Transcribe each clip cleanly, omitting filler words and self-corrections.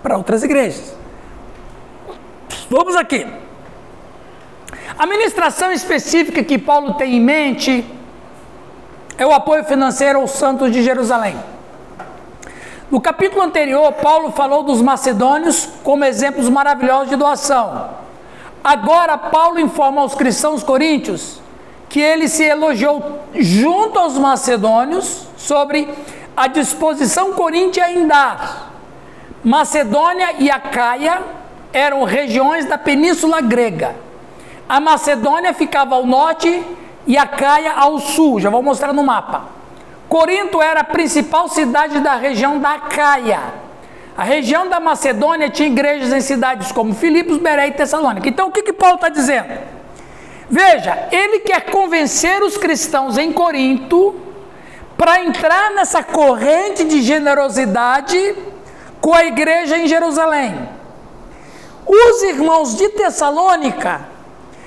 para outras igrejas. Vamos aqui. A ministração específica que Paulo tem em mente é o apoio financeiro aos santos de Jerusalém. No capítulo anterior, Paulo falou dos macedônios como exemplos maravilhosos de doação. Agora, Paulo informa aos cristãos coríntios que ele se elogiou junto aos macedônios sobre a disposição coríntia em dar. Macedônia e Acaia eram regiões da Península Grega. A Macedônia ficava ao norte e Acaia ao sul, já vou mostrar no mapa. Corinto era a principal cidade da região da Acaia. A região da Macedônia tinha igrejas em cidades como Filipos, Bereia e Tessalônica. Então o que Paulo está dizendo? Veja, ele quer convencer os cristãos em Corinto para entrar nessa corrente de generosidade com a igreja em Jerusalém. Os irmãos de Tessalônica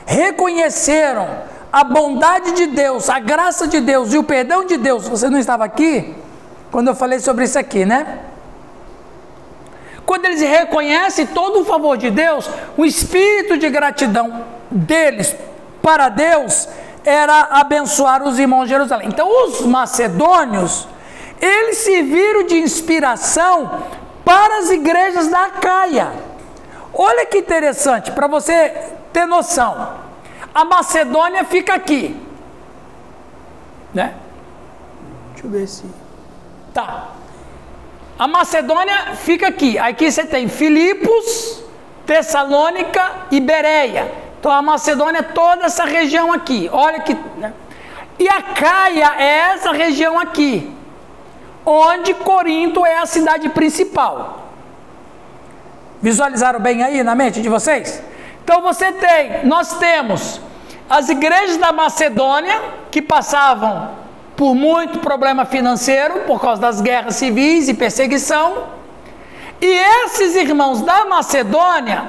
reconheceram a bondade de Deus, a graça de Deus e o perdão de Deus. Você não estava aqui quando eu falei sobre isso aqui, né? Quando eles reconhecem todo o favor de Deus, o espírito de gratidão deles para Deus era abençoar os irmãos de Jerusalém. Então os macedônios, eles se viram de inspiração para as igrejas da Acaia. Olha que interessante, para você ter noção. A Macedônia fica aqui, né? Deixa eu ver se... Tá. A Macedônia fica aqui. Aqui você tem Filipos, Tessalônica e Bereia. Então a Macedônia é toda essa região aqui. Olha que... né? E Acaia é essa região aqui, onde Corinto é a cidade principal. Visualizaram bem aí na mente de vocês? Então nós temos as igrejas da Macedônia que passavam por muito problema financeiro por causa das guerras civis e perseguição, e esses irmãos da Macedônia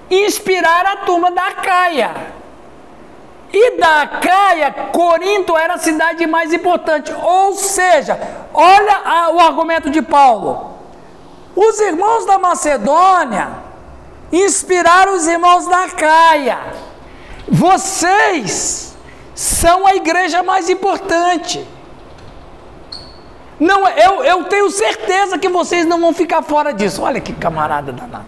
inspiraram a turma da Acaia. E da Acaia, Corinto era a cidade mais importante. Ou seja, olha o argumento de Paulo. Os irmãos da Macedônia inspiraram os irmãos da Acaia. Vocês são a igreja mais importante. Não, eu tenho certeza que vocês não vão ficar fora disso. Olha que camarada danado.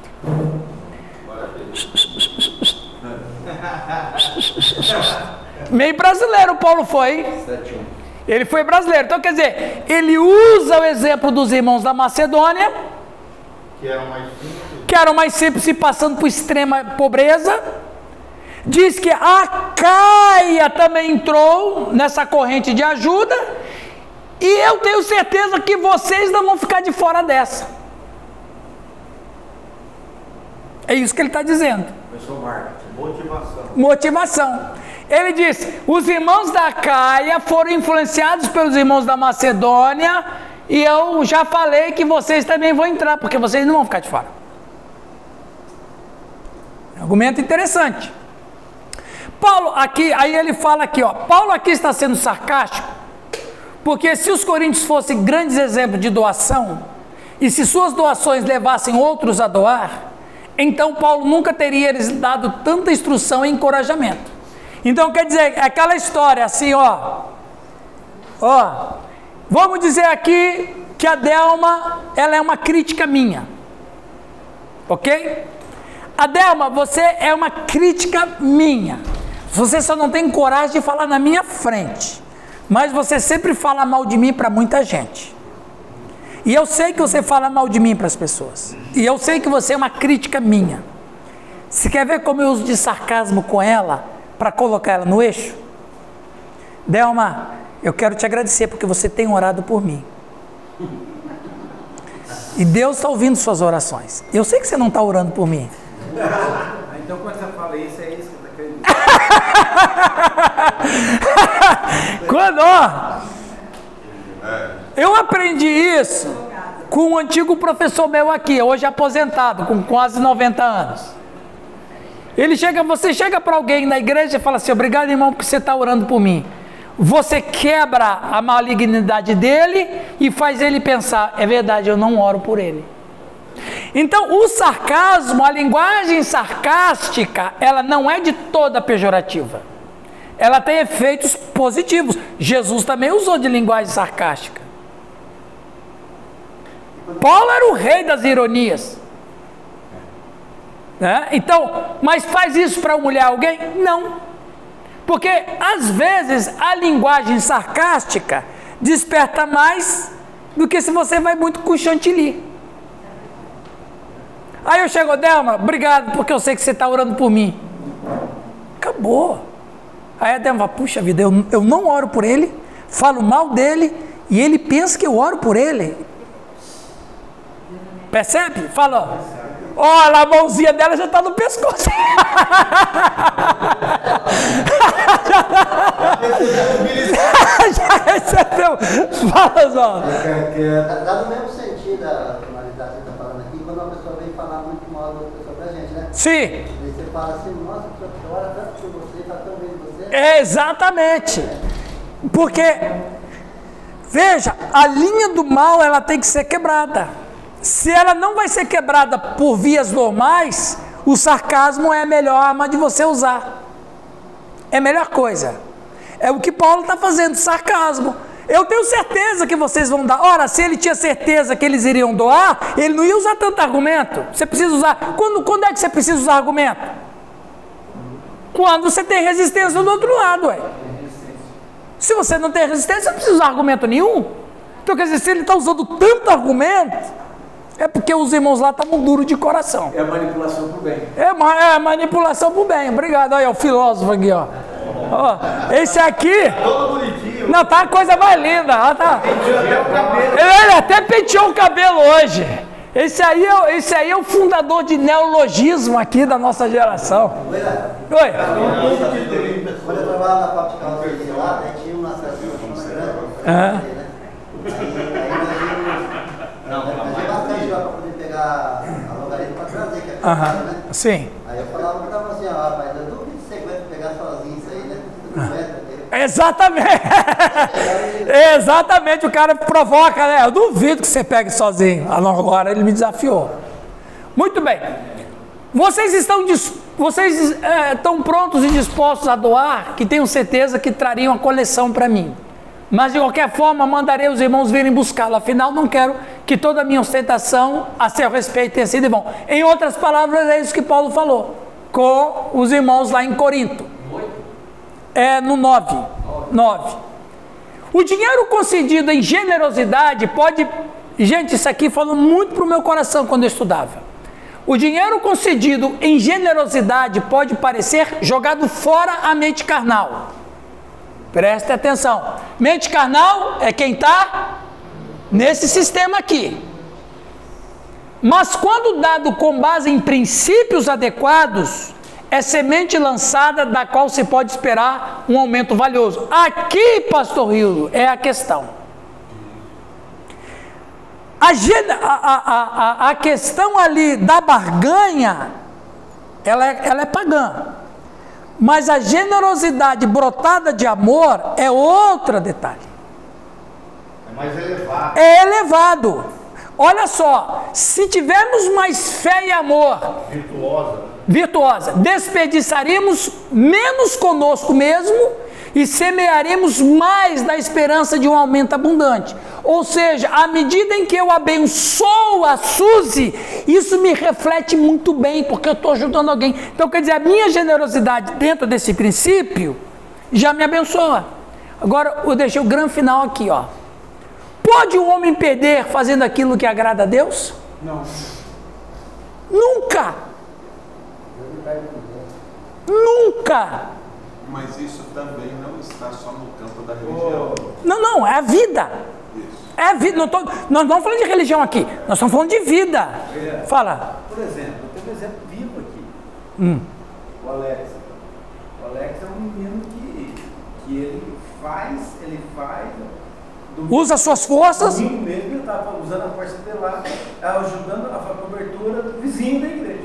Meio brasileiro Paulo foi. Ele foi brasileiro. Então quer dizer, ele usa o exemplo dos irmãos da Macedônia, que eram mais simples e passando por extrema pobreza. Diz que a Acaia também entrou nessa corrente de ajuda, e eu tenho certeza que vocês não vão ficar de fora dessa. É isso que ele está dizendo. Motivação. Ele diz: os irmãos da Acaia foram influenciados pelos irmãos da Macedônia, e eu já falei que vocês também vão entrar, porque vocês não vão ficar de fora. Argumento interessante. Paulo aqui, aí ele fala aqui, ó, Paulo aqui está sendo sarcástico, porque se os coríntios fossem grandes exemplos de doação, e se suas doações levassem outros a doar, então Paulo nunca teria lhes dado tanta instrução e encorajamento. Então quer dizer, é aquela história assim, ó, vamos dizer aqui que a Delma, ela é uma crítica minha, ok? A Delma, você é uma crítica minha. Você só não tem coragem de falar na minha frente, mas você sempre fala mal de mim para muita gente. E eu sei que você fala mal de mim para as pessoas. E eu sei que você é uma crítica minha. Você quer ver como eu uso de sarcasmo com ela para colocar ela no eixo? Delma, eu quero te agradecer porque você tem orado por mim. E Deus está ouvindo suas orações. Eu sei que você não está orando por mim. Então quando você fala isso, é isso que você acredita. Quando, eu aprendi isso com um antigo professor meu aqui, hoje aposentado, com quase 90 anos. Você chega para alguém na igreja e fala assim: obrigado, irmão, porque você está orando por mim. Você quebra a malignidade dele e faz ele pensar: é verdade, eu não oro por ele. Então, o sarcasmo, a linguagem sarcástica, ela não é de toda pejorativa. Ela tem efeitos positivos. Jesus também usou de linguagem sarcástica. Paulo era o rei das ironias. Né? Então, mas faz isso para humilhar alguém? Não. Porque, às vezes, a linguagem sarcástica desperta mais do que se você vai muito com chantilly. Aí eu chego, Delma, obrigado, porque eu sei que você está orando por mim. Acabou. Aí a Delma fala, puxa vida, eu não oro por ele, falo mal dele, e ele pensa que eu oro por ele. Percebe? Fala, olha, a mãozinha dela já está no pescoço. Já recebeu. Fala, Zó. Dá no mesmo sentido a tonalidade que você está falando aqui, quando uma pessoa vem falar muito mal da outra pessoa pra gente, né? Sim. Aí você fala assim, nossa, a pessoa ora tanto por você, está tão bem de você. Exatamente. Porque, veja, a linha do mal, ela tem que ser quebrada. Se ela não vai ser quebrada por vias normais, o sarcasmo é a melhor arma de você usar. É a melhor coisa. É o que Paulo está fazendo, sarcasmo. Eu tenho certeza que vocês vão dar. Ora, se ele tinha certeza que eles iriam doar, ele não ia usar tanto argumento. Você precisa usar. Quando é que você precisa usar argumento? Quando você tem resistência do outro lado, ué. Se você não tem resistência, você não precisa usar argumento nenhum. Então, quer dizer, se ele está usando tanto argumento, é porque os irmãos lá estavam duros de coração. É a manipulação pro bem. É manipulação pro bem. Obrigado. Olha o filósofo aqui, ó. Ó, esse aqui. Todo bonitinho. Não, tá a coisa mais linda. Ó, tá. Ele até penteou o cabelo hoje. Esse aí é o fundador de neologismo aqui da nossa geração. Oi. Quando eu trabalhava na fábrica de calça lá, tinha uma grande. Imagina bastante lá para poder pegar a logaritmo para trazer, que é a né? Sim. Aí eu falava para ela assim, ó, rapaz, eu duvido que você aguenta pegar sozinho isso aí, né? Exatamente. Exatamente, o cara provoca, né? Eu duvido que você pegue sozinho. Agora ele me desafiou. Muito bem. Vocês estão prontos e dispostos a doar, que tenho certeza que trariam a coleção para mim. Mas de qualquer forma, mandarei os irmãos virem buscá-la. Afinal, não quero que toda a minha ostentação a seu respeito tenha sido em vão. Em outras palavras, é isso que Paulo falou com os irmãos lá em Corinto. É no 9. O dinheiro concedido em generosidade pode... Gente, isso aqui falou muito para o meu coração quando eu estudava. O dinheiro concedido em generosidade pode parecer jogado fora a mente carnal. Preste atenção. Mente carnal é quem está nesse sistema aqui. Mas quando dado com base em princípios adequados, é semente lançada da qual se pode esperar um aumento valioso. Aqui, pastor Rildo, é a questão. A questão ali da barganha, ela é pagã. Mas a generosidade brotada de amor é outro detalhe. É mais elevado. É elevado. Olha só, se tivermos mais fé e amor virtuosa, desperdiçaríamos menos conosco mesmo e semearemos mais da esperança de um aumento abundante. Ou seja, à medida em que eu abençoo a Suzy, isso me reflete muito bem, porque eu estou ajudando alguém. Então, quer dizer, a minha generosidade dentro desse princípio já me abençoa. Agora, eu deixei o grande final aqui, ó. Pode um homem perder fazendo aquilo que agrada a Deus? Não. Nunca! Nunca! Mas isso também não está só no campo da religião. Não, é a vida. Isso. É a vida. Nós não estamos falando de religião aqui, nós estamos falando de vida. Fala. Por exemplo, eu tenho um exemplo vivo aqui. O Alex. O Alex é um menino que ele faz Usa suas forças. Domingo mesmo ele estava usando a força dele lá, ajudando a cobertura do vizinho da igreja.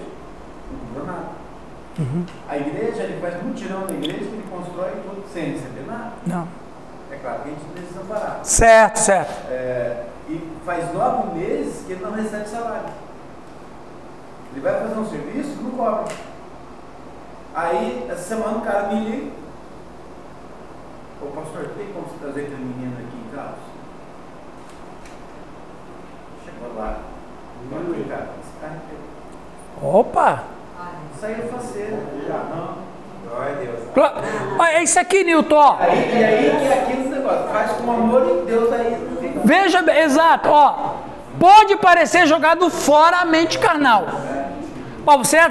Não cobrou nada. A igreja, ele faz mutirão na igreja, ele constrói tudo sem receber nada. Não. É claro que a gente precisa parar. Certo. E faz 9 meses que ele não recebe salário. Ele vai fazer um serviço, não cobra. Aí, essa semana o cara me liga. Ô pastor, tem como você trazer aquele menino aqui em casa? Chegou lá. Opa! Saiu faceiro. Glória a Deus. É isso aqui, Nilton. Ó. E aí que é aquele negócio. Faz com amor e Deus aí não fica. Veja, exato, ó. Pode parecer jogado fora a mente carnal. Ó, você é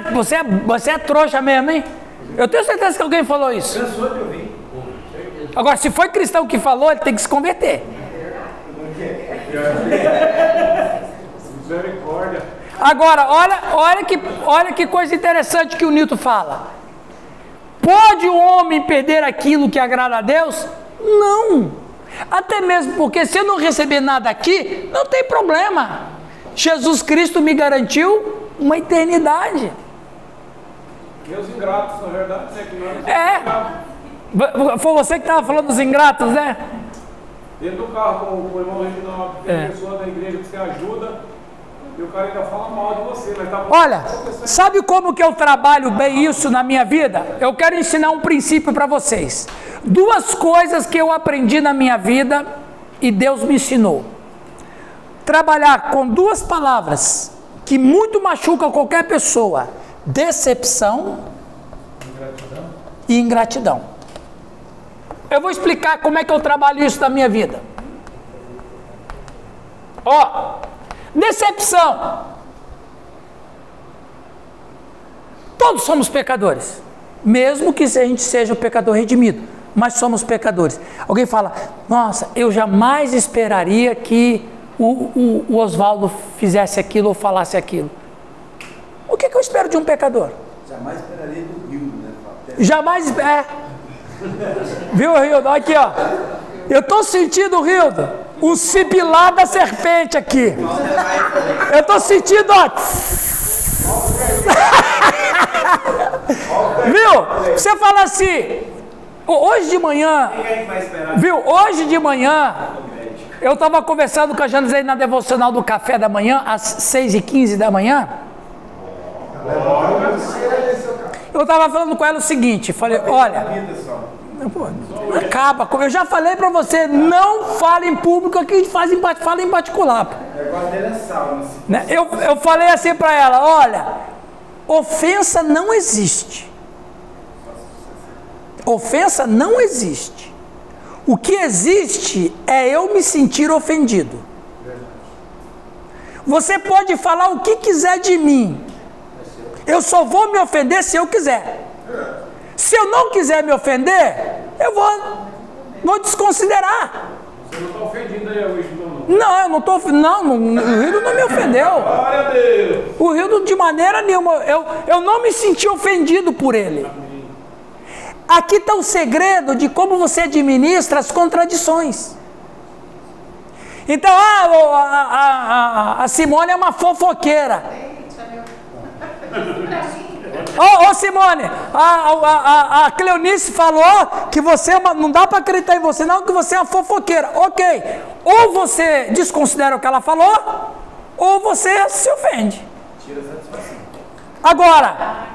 trouxa mesmo, hein? Eu tenho certeza que alguém falou isso. Cansou de ouvir. Agora, se foi cristão que falou, ele tem que se converter. Misericórdia. Agora, olha que coisa interessante que o Nilton fala. Pode o homem perder aquilo que agrada a Deus? Não. Até mesmo porque se eu não receber nada aqui, não tem problema. Jesus Cristo me garantiu uma eternidade. E os ingratos, na verdade, né? Que nós Foi você que estava falando dos ingratos, né? dentro do carro com o irmão Reginaldo, tem pessoa da igreja que você ajuda e o cara ainda fala mal de você. Mas tá... Olha, sabe como que eu trabalho bem isso na minha vida? Eu quero ensinar um princípio para vocês. 2 coisas que eu aprendi na minha vida e Deus me ensinou. Trabalhar com 2 palavras que muito machucam qualquer pessoa: decepção e ingratidão. Eu vou explicar como é que eu trabalho isso na minha vida. Ó, decepção. Todos somos pecadores, mesmo que a gente seja o pecador redimido, mas somos pecadores. Alguém fala: nossa, eu jamais esperaria que o Oswaldo fizesse aquilo ou falasse aquilo. O que eu espero de um pecador? Jamais esperaria do Rio, né? Jamais. Viu, Rildo? Aqui, ó. Eu estou sentindo, Rildo, o cipilar da serpente aqui. Eu estou sentindo, ó. Viu? Você fala assim, hoje de manhã, viu? Hoje de manhã, eu estava conversando com a Janice na devocional do café da manhã, às 6h15 da manhã. Eu estava falando com ela o seguinte, falei: olha, acaba, eu já falei para você, não fale em público, aqui a gente fala em particular. O negócio dele é sal, Né? Eu falei assim para ela: olha, ofensa não existe. Ofensa não existe. O que existe é eu me sentir ofendido. Você pode falar o que quiser de mim, eu só vou me ofender se eu quiser. Se eu não quiser me ofender, eu vou desconsiderar. Você não está ofendido aí hoje, então? Não, eu não estou ofendendo. Não, o Rildo não me ofendeu. Glória a Deus. O Rildo de maneira nenhuma. Eu não me senti ofendido por ele. Aqui está o segredo de como você administra as contradições. Então, a Simone é uma fofoqueira. Ô Simone, a Cleonice falou que você não dá para acreditar em você, não, que você é uma fofoqueira. Ok, ou você desconsidera o que ela falou, ou você se ofende. Tira satisfação. Agora,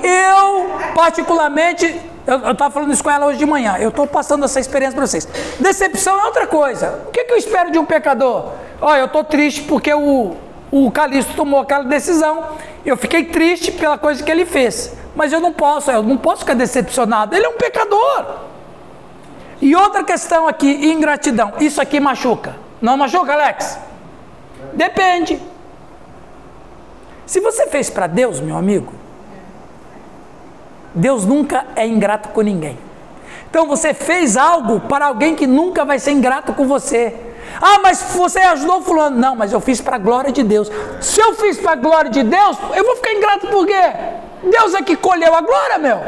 eu particularmente, eu estava falando isso com ela hoje de manhã, eu estou passando essa experiência para vocês. Decepção é outra coisa. O que eu espero de um pecador? Olha, eu estou triste porque o Calixto tomou aquela decisão. Eu fiquei triste pela coisa que ele fez, mas eu não posso ficar decepcionado. Ele é um pecador. E outra questão aqui, ingratidão. Isso aqui machuca. Não machuca, Alex? Depende. Se você fez para Deus, meu amigo, Deus nunca é ingrato com ninguém. Então você fez algo para alguém que nunca vai ser ingrato com você. Ah, mas você ajudou fulano. Não, mas eu fiz para a glória de Deus. Se eu fiz para a glória de Deus, eu vou ficar ingrato por quê? Deus é que colheu a glória, meu.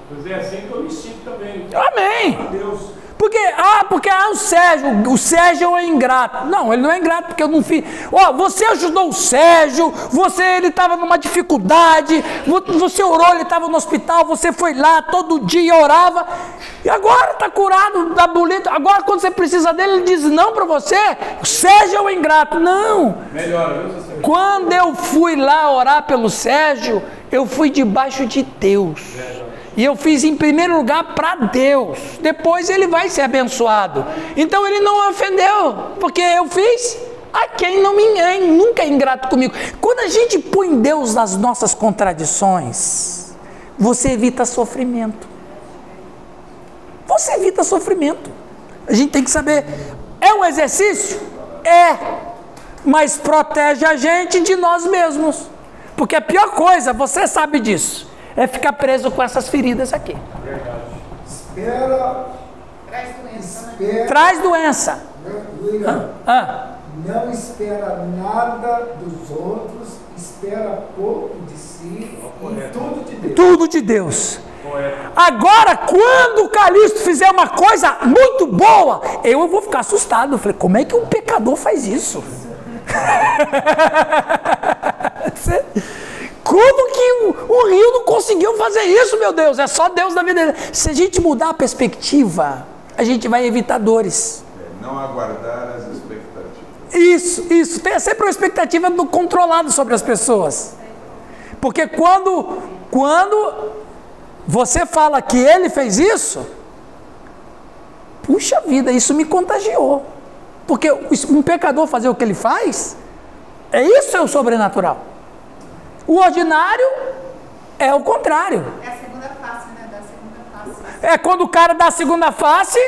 Pois é assim que eu me sinto também. Amém. Deus. Porque o Sérgio é ingrato. Não, ele não é ingrato porque eu não fiz. Você ajudou o Sérgio, ele estava numa dificuldade, você orou, ele estava no hospital, você foi lá todo dia, orava, e agora está curado da boleta. Agora, quando você precisa dele, ele diz não para você. O Sérgio é o ingrato. Não. Melhora, viu, você? Quando eu fui lá orar pelo Sérgio, eu fui debaixo de Deus. E eu fiz em primeiro lugar para Deus. Depois ele vai ser abençoado. Então ele não ofendeu, porque eu fiz a quem não me engane, nunca é ingrato comigo. Quando a gente põe Deus nas nossas contradições, você evita sofrimento. Você evita sofrimento. A gente tem que saber, é um exercício? É, mas protege a gente de nós mesmos. Porque a pior coisa, você sabe disso, é ficar preso com essas feridas aqui. Verdade. Espera. Traz doença. Não espera nada dos outros, espera pouco de si e tudo de Deus. Tudo de Deus. Correto. Agora, quando o Calixto fizer uma coisa muito boa, eu vou ficar assustado. Eu falei, como é que um pecador faz isso? Como que o Rio não conseguiu fazer isso, meu Deus? É só Deus na vida dele. Se a gente mudar a perspectiva, a gente vai evitar dores. Não aguardar as expectativas. Isso. Tenha sempre uma expectativa do controlado sobre as pessoas. Porque quando você fala que ele fez isso, puxa vida, isso me contagiou. Porque um pecador fazer o que ele faz, isso é o sobrenatural. O ordinário é o contrário. É a segunda face, né? Da segunda face. É quando o cara dá a segunda face,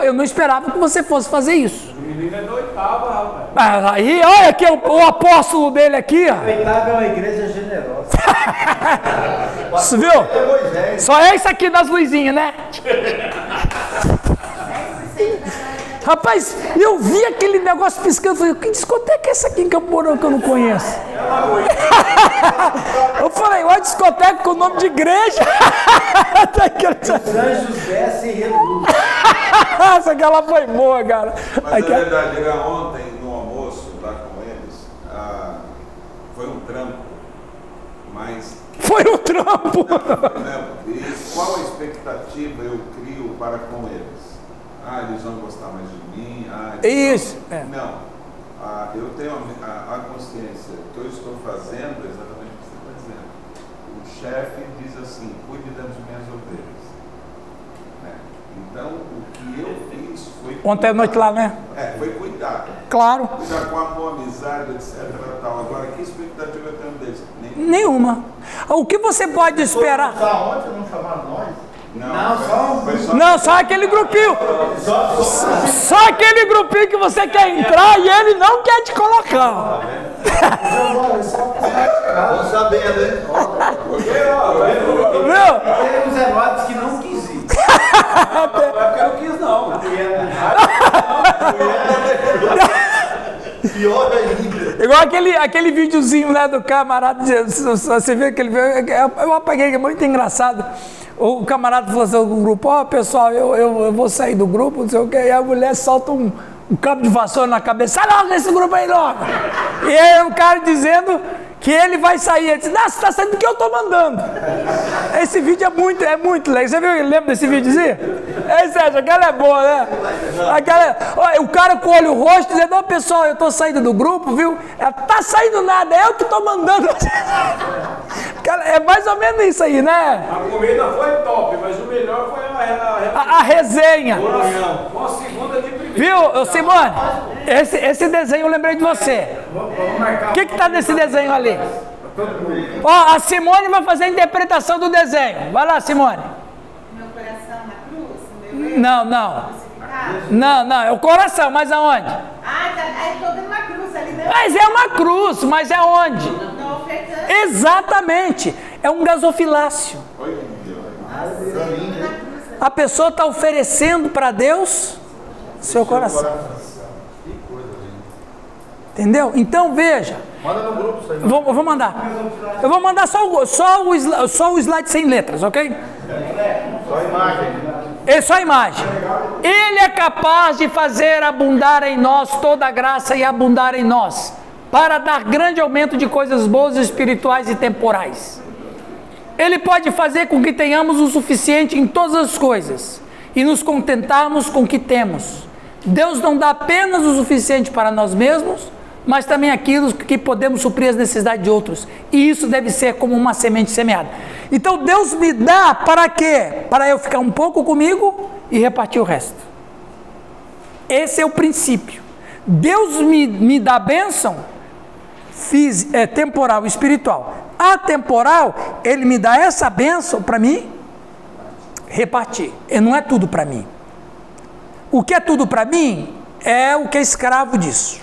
eu não esperava que você fosse fazer isso. O menino é da oitava, rapaz. Aí, olha aqui o apóstolo dele aqui, ó. Oitava é uma igreja generosa. Você viu? Só é isso aqui das luzinhas, né? 10% da Rapaz, eu vi aquele negócio piscando, falei, que discoteca é essa aqui em Campo Mourão que eu não conheço? Eu falei, olha, discoteca com o nome de igreja. Os anjos descem e reduzem. Essa aquela foi boa, cara. Mas na verdade, ontem no almoço lá com eles, foi um trampo, mas... Foi um trampo. E qual a expectativa eu crio para com eles? Eles vão gostar mais de mim. Isso. Não. Eu tenho a consciência que eu estou fazendo exatamente o que você está dizendo. O chefe diz assim, cuide das minhas ovelhas. Então, o que eu fiz foi... Ontem à noite lá, né? Foi cuidar. Claro. Cuidar com amor, amizade, etc. Tal. Agora, que expectativa eu tenho deles? Nenhuma. O que você pode esperar? Só ontem não chamaram nós? Não, só aquele grupinho. Só aquele grupinho que você quer entrar e ele não quer te colocar. Vamos sabendo, hein? Viu? Tem uns elotes que não quis ir. Não é porque eu não quis, não. Pior ainda. Igual aquele videozinho lá do camarada, você vê aquele vídeo, eu apaguei, que é muito engraçado. O camarada falou assim no grupo, pessoal, eu vou sair do grupo, não sei o que, e a mulher solta um cabo de vassoura na cabeça, sai logo desse grupo aí logo. E aí o cara dizendo que ele vai sair, ele disse, não, você está saindo do que eu estou mandando. Esse vídeo é muito legal, você viu, lembra desse videozinho? Sérgio, aquela é boa, né? O cara com o olho roxo dizendo, ô pessoal, eu estou saindo do grupo, viu? Ela tá saindo nada, é eu que estou mandando. É mais ou menos isso aí, né? A comida foi top, mas o melhor foi A resenha. uma segunda de primeira. Viu, Simone? Esse desenho eu lembrei de você. O que está nesse desenho ali? A Simone vai fazer a interpretação do desenho. Vai lá, Simone. Meu coração na cruz? Não, é o coração, mas aonde? É toda uma cruz ali, né? Mas é uma cruz, mas é onde? Não ofertando. Exatamente. É um gasofilácio. A pessoa está oferecendo para Deus seu coração. Entendeu? Então veja. Manda no grupo isso aí. Eu vou mandar. Eu vou mandar só o slide sem letras, ok? Só a imagem. É só a imagem. Ele é capaz de fazer abundar em nós toda a graça e abundar em nós, para dar grande aumento de coisas boas, espirituais e temporais. Ele pode fazer com que tenhamos o suficiente em todas as coisas e nos contentarmos com o que temos. Deus não dá apenas o suficiente para nós mesmos, mas também aquilo que podemos suprir as necessidades de outros. E isso deve ser como uma semente semeada. Então Deus me dá para quê? Para eu ficar um pouco comigo e repartir o resto. Esse é o princípio. Deus me dá bênção temporal e espiritual. A temporal, Ele me dá essa bênção para mim repartir. E não é tudo para mim. O que é tudo para mim é o que é escravo disso.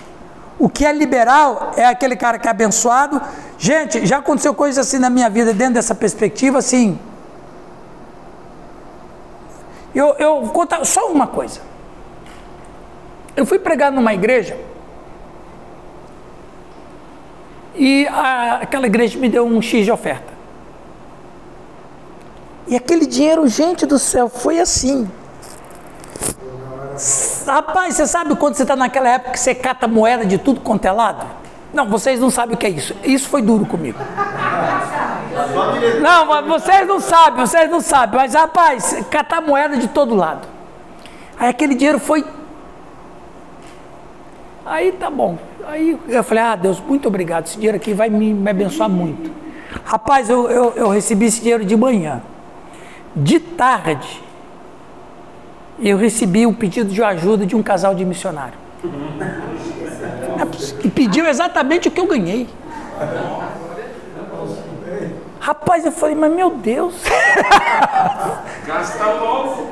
O que é liberal é aquele cara que é abençoado. Gente, já aconteceu coisas assim na minha vida dentro dessa perspectiva, assim. Eu vou contar só uma coisa. Eu fui pregar numa igreja e aquela igreja me deu um X de oferta. E aquele dinheiro, gente do céu, foi assim. Rapaz, você sabe quando você está naquela época que você cata moeda de tudo quanto é lado? Não, vocês não sabem o que é isso. Isso foi duro comigo. Não, mas vocês não sabem. Mas, rapaz, catar moeda de todo lado. Aí aquele dinheiro foi... Aí tá bom. Aí eu falei, Deus, muito obrigado. Esse dinheiro aqui vai me abençoar muito. Rapaz, eu recebi esse dinheiro de manhã. De tarde, eu recebi um pedido de ajuda de um casal de missionário. Que pediu exatamente o que eu ganhei. Rapaz, eu falei, mas meu Deus. Gasta logo.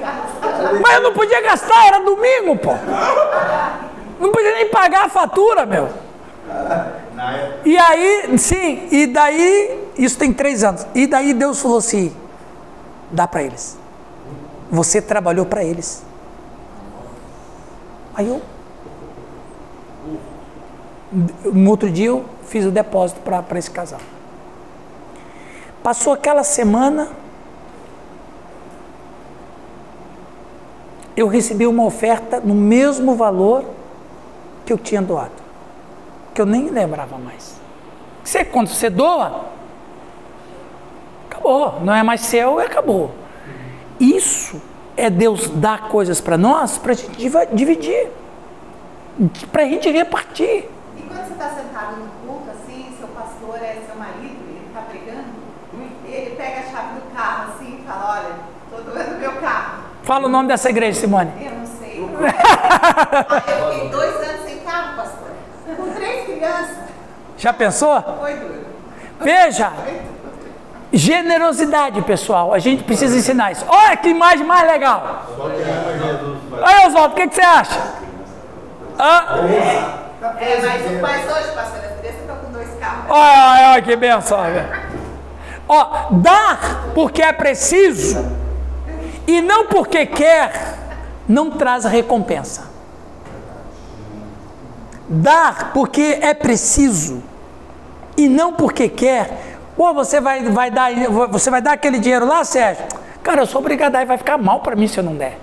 Mas eu não podia gastar, era domingo, pô. Não podia nem pagar a fatura, meu. E aí, sim, e daí, isso tem 3 anos. E daí Deus falou assim, dá para eles. Você trabalhou para eles. Aí no outro dia eu fiz o depósito para esse casal. Passou aquela semana, eu recebi uma oferta no mesmo valor que eu tinha doado, que eu nem lembrava mais. Quando você doa, acabou, não é mais seu, acabou. Isso é Deus dar coisas para nós, para a gente dividir, para a gente repartir. E quando você está sentado no culto, assim, seu pastor é seu marido, ele está pregando, ele pega a chave do carro assim e fala, olha, estou doando meu carro. Fala o nome dessa igreja, Simone. Eu não sei. Eu fiquei 2 anos sem carro, pastor, com 3 crianças. Já pensou? Foi duro. Veja. Generosidade, pessoal, a gente precisa ensinar isso. Olha que imagem mais legal. Olha, Oswaldo, o que você acha? Mas hoje, pastor, as crianças estão com 2 carros. Olha que benção. Dar porque é preciso e não porque quer, não traz recompensa. Dar porque é preciso e não porque quer. Pô, você vai dar aquele dinheiro lá, Sérgio? Cara, eu sou obrigado a dar e vai ficar mal para mim se eu não der.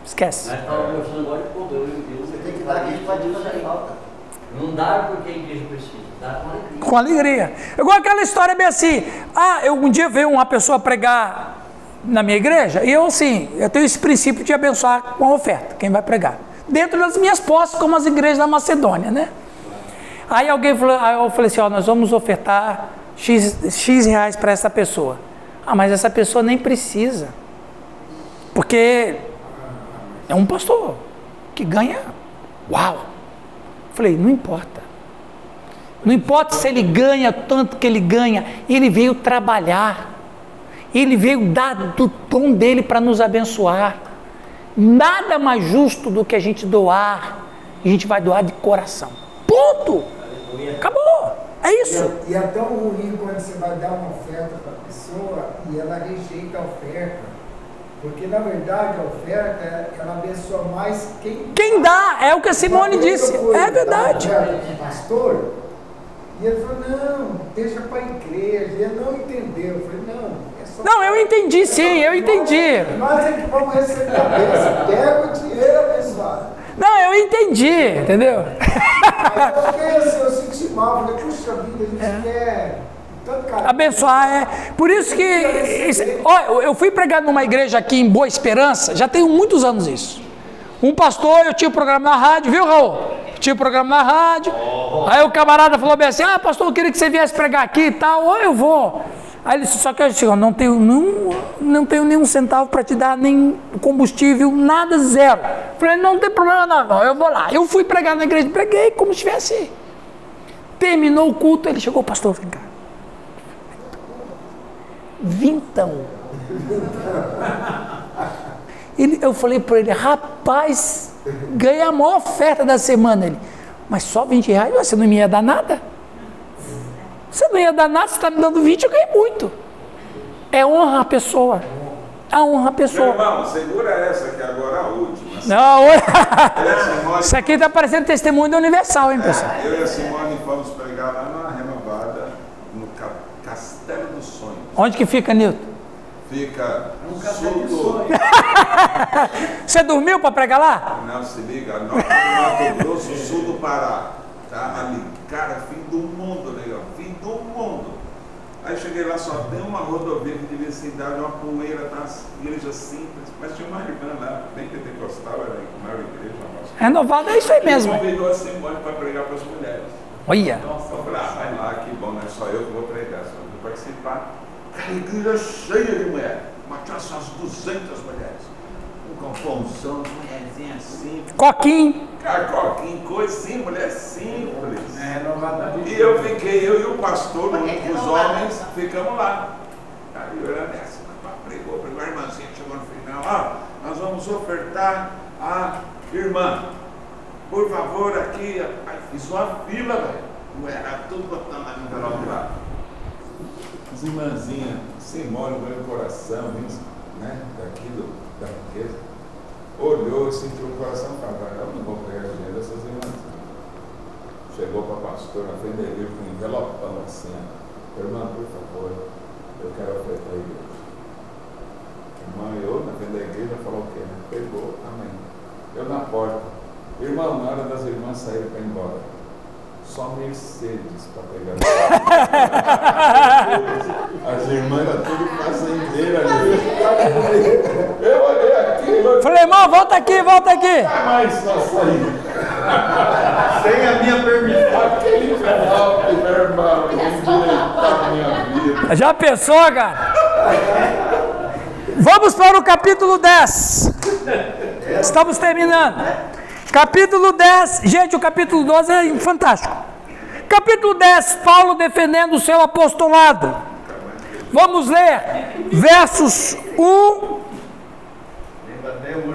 Esquece. Mas estava mostrando agora de poder. Você tem que dar, que a gente pode fazer falta. Não dá porque a igreja precisa, dá com alegria. Com alegria. Igual aquela história bem assim. Um dia veio uma pessoa pregar na minha igreja e eu tenho esse princípio de abençoar com a oferta, quem vai pregar. Dentro das minhas posses, como as igrejas da Macedônia, né? Aí alguém falou, eu falei assim, nós vamos ofertar X reais para essa pessoa. Mas essa pessoa nem precisa. Porque é um pastor que ganha. Uau! Falei, não importa. Não importa se ele ganha tanto que ele ganha. Ele veio trabalhar. Ele veio dar do dom dele para nos abençoar. Nada mais justo do que a gente doar. A gente vai doar de coração. Ponto! Acabou! É isso. E é tão ruim quando você vai dar uma oferta para a pessoa e ela rejeita a oferta. Porque, na verdade, a oferta, ela abençoa mais quem dá. É o que a Simone disse. É verdade. Pastor, E ele falou, não, deixa para a igreja. Ele não entendeu. Eu falei, não, é só... Não, eu entendi sim, eu entendi. Nós é que vamos receber a bênção. Pega o dinheiro abençoado. Não, eu entendi, entendeu? Aí eu fiquei assim, eu senti mal. Falei, puxa vida, a gente quer... Tanto carinho. Abençoar, é. Por isso que... Ó, eu fui pregar numa igreja aqui em Boa Esperança, já tem muitos anos isso. Um pastor, eu tinha um programa na rádio, viu, Raul? Tinha um programa na rádio. Aí o camarada falou bem assim, pastor, eu queria que você viesse pregar aqui e tal. Ou eu vou. Aí ele disse, só que eu disse, não tenho nenhum centavo para te dar, nem combustível, nada, zero. Falei, não tem problema não, eu vou lá. Eu fui pregar na igreja, preguei como se tivesse. Terminou o culto, ele chegou, pastor, vem cá. Vintão. Eu falei para ele, rapaz, ganhei a maior oferta da semana. Ele, mas só 20 reais? Você não me ia dar nada? Você não ia dar nada, você está me dando 20, eu ganhei muito. É honra a pessoa. A honra a pessoa. Meu irmão, segura essa que agora é a última. Não, isso aqui está parecendo testemunho da Universal, hein, pessoal? Eu e a Simone fomos pregar lá na Renovada, no Castelo dos Sonhos. Onde que fica, Nilton? Fica no sul do... Você dormiu para pregar lá? Não, se liga, norte do Mato Grosso, sul do Pará. Tá ali, cara, fim do mundo, legal, fim do mundo. Aí cheguei lá, só tem uma rodovia que devia ser dar uma poeira, tá? Igreja simples, mas tinha uma irmã lá, bem pentecostal, era a maior igreja nossa. Renovada é isso aí mesmo. E convidou a Simone para pregar para as mulheres. Olha. Nossa, eu falei, vai lá, que bom, não é só eu que vou pregar, só eu vou participar. A igreja cheia de mulheres, mas tinha umas 200 mulheres. Um pãozão, mulherzinha assim. Coquinho. Coquinho, coisa assim, mulher simples. É, e eu e o pastor, os homens, ficamos lá. Aí eu era nessa, pregou, a irmãzinha chegou no final, nós vamos ofertar a irmã. Por favor, aqui, fiz uma fila, velho. Era tudo botando lá no envelope lá. As irmãzinhas, sem mole no meu coração, né? Da riqueza. Olhou e sentiu o coração falar, eu não vou pegar dinheiro dessas irmãs. Chegou para a pastora na frente da igreja com um envelopão assim, irmã, por favor, eu quero ofertar a igreja. Irmã, eu na frente da igreja falou o quê? Pegou, amém. Eu na porta, irmão, na hora das irmãs saírem para ir embora, só Mercedes para pegar. As irmãs eram tudo fazendeiras ali. Eu olhei aquilo. Falei, irmão, volta aqui, volta aqui. Jamais só saí. Sem a minha permissão. Aquele envelope, meu irmão, endireitar a minha vida. Já pensou, cara? Vamos para o capítulo 10. Estamos terminando. Capítulo 10, gente, o capítulo 12 é fantástico. Capítulo 10, Paulo defendendo o seu apostolado. Vamos ler versos 1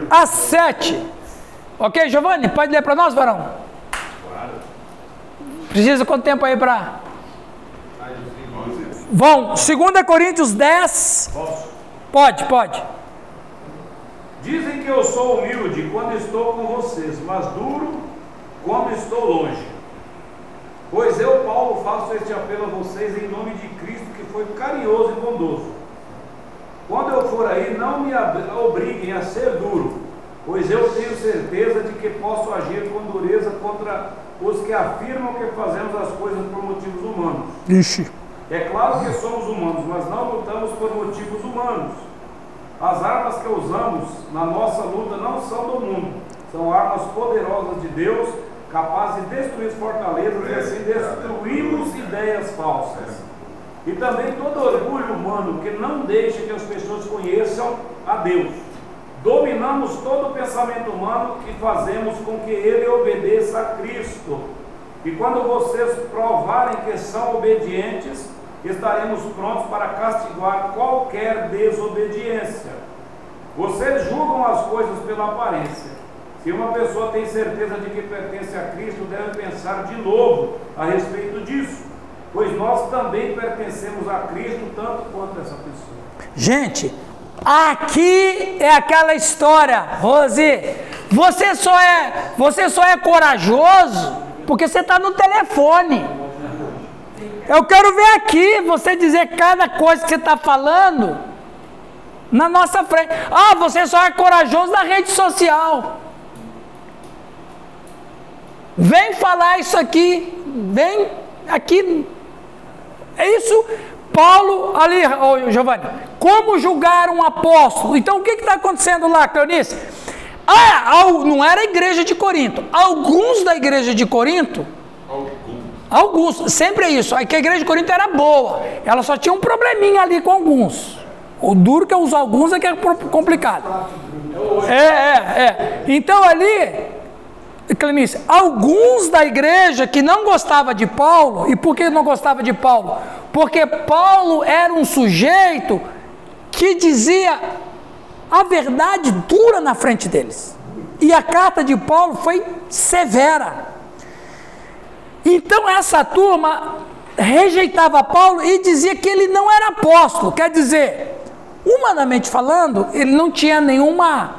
a 7. Ok, Giovanni, pode ler para nós, varão? Precisa quanto tempo aí para... Vão, 2 Coríntios 10. Pode. Dizem que eu sou humilde quando estou com vocês, mas duro quando estou longe. Pois eu, Paulo, faço este apelo a vocês em nome de Cristo, que foi carinhoso e bondoso. Quando eu for aí, não me obriguem a ser duro, pois eu tenho certeza de que posso agir com dureza contra os que afirmam que fazemos as coisas por motivos humanos. Ixi. É claro que somos humanos, mas não lutamos por motivos humanos. As armas que usamos na nossa luta não são do mundo, são armas poderosas de Deus, capazes de destruir fortalezas e assim destruirmos ideias falsas. E também todo orgulho humano que não deixa que as pessoas conheçam a Deus. Dominamos todo o pensamento humano e fazemos com que ele obedeça a Cristo. E quando vocês provarem que são obedientes, estaremos prontos para castigar qualquer desobediência. Vocês julgam as coisas pela aparência. Se uma pessoa tem certeza de que pertence a Cristo, deve pensar de novo a respeito disso, pois nós também pertencemos a Cristo tanto quanto essa pessoa. Gente, aqui é aquela história, Rose, você só é corajoso porque você está no telefone. Eu quero ver aqui você dizer cada coisa que você está falando na nossa frente. Ah, você só é corajoso na rede social. Vem falar isso aqui. Vem aqui. É isso. Paulo, ali, Giovanni, como julgar um apóstolo? Então o que está acontecendo lá, Cleonice? Não era a igreja de Corinto. Alguns da igreja de Corinto, alguns, sempre é isso. É que a igreja de Corinto era boa, ela só tinha um probleminha ali com alguns. O duro que é os alguns é que é complicado. Então ali, Cleonice, alguns da igreja que não gostava de Paulo. E por que não gostava de Paulo? Porque Paulo era um sujeito que dizia a verdade dura na frente deles. E a carta de Paulo foi severa. Então essa turma rejeitava Paulo e dizia que ele não era apóstolo. Quer dizer, humanamente falando, ele não tinha nenhuma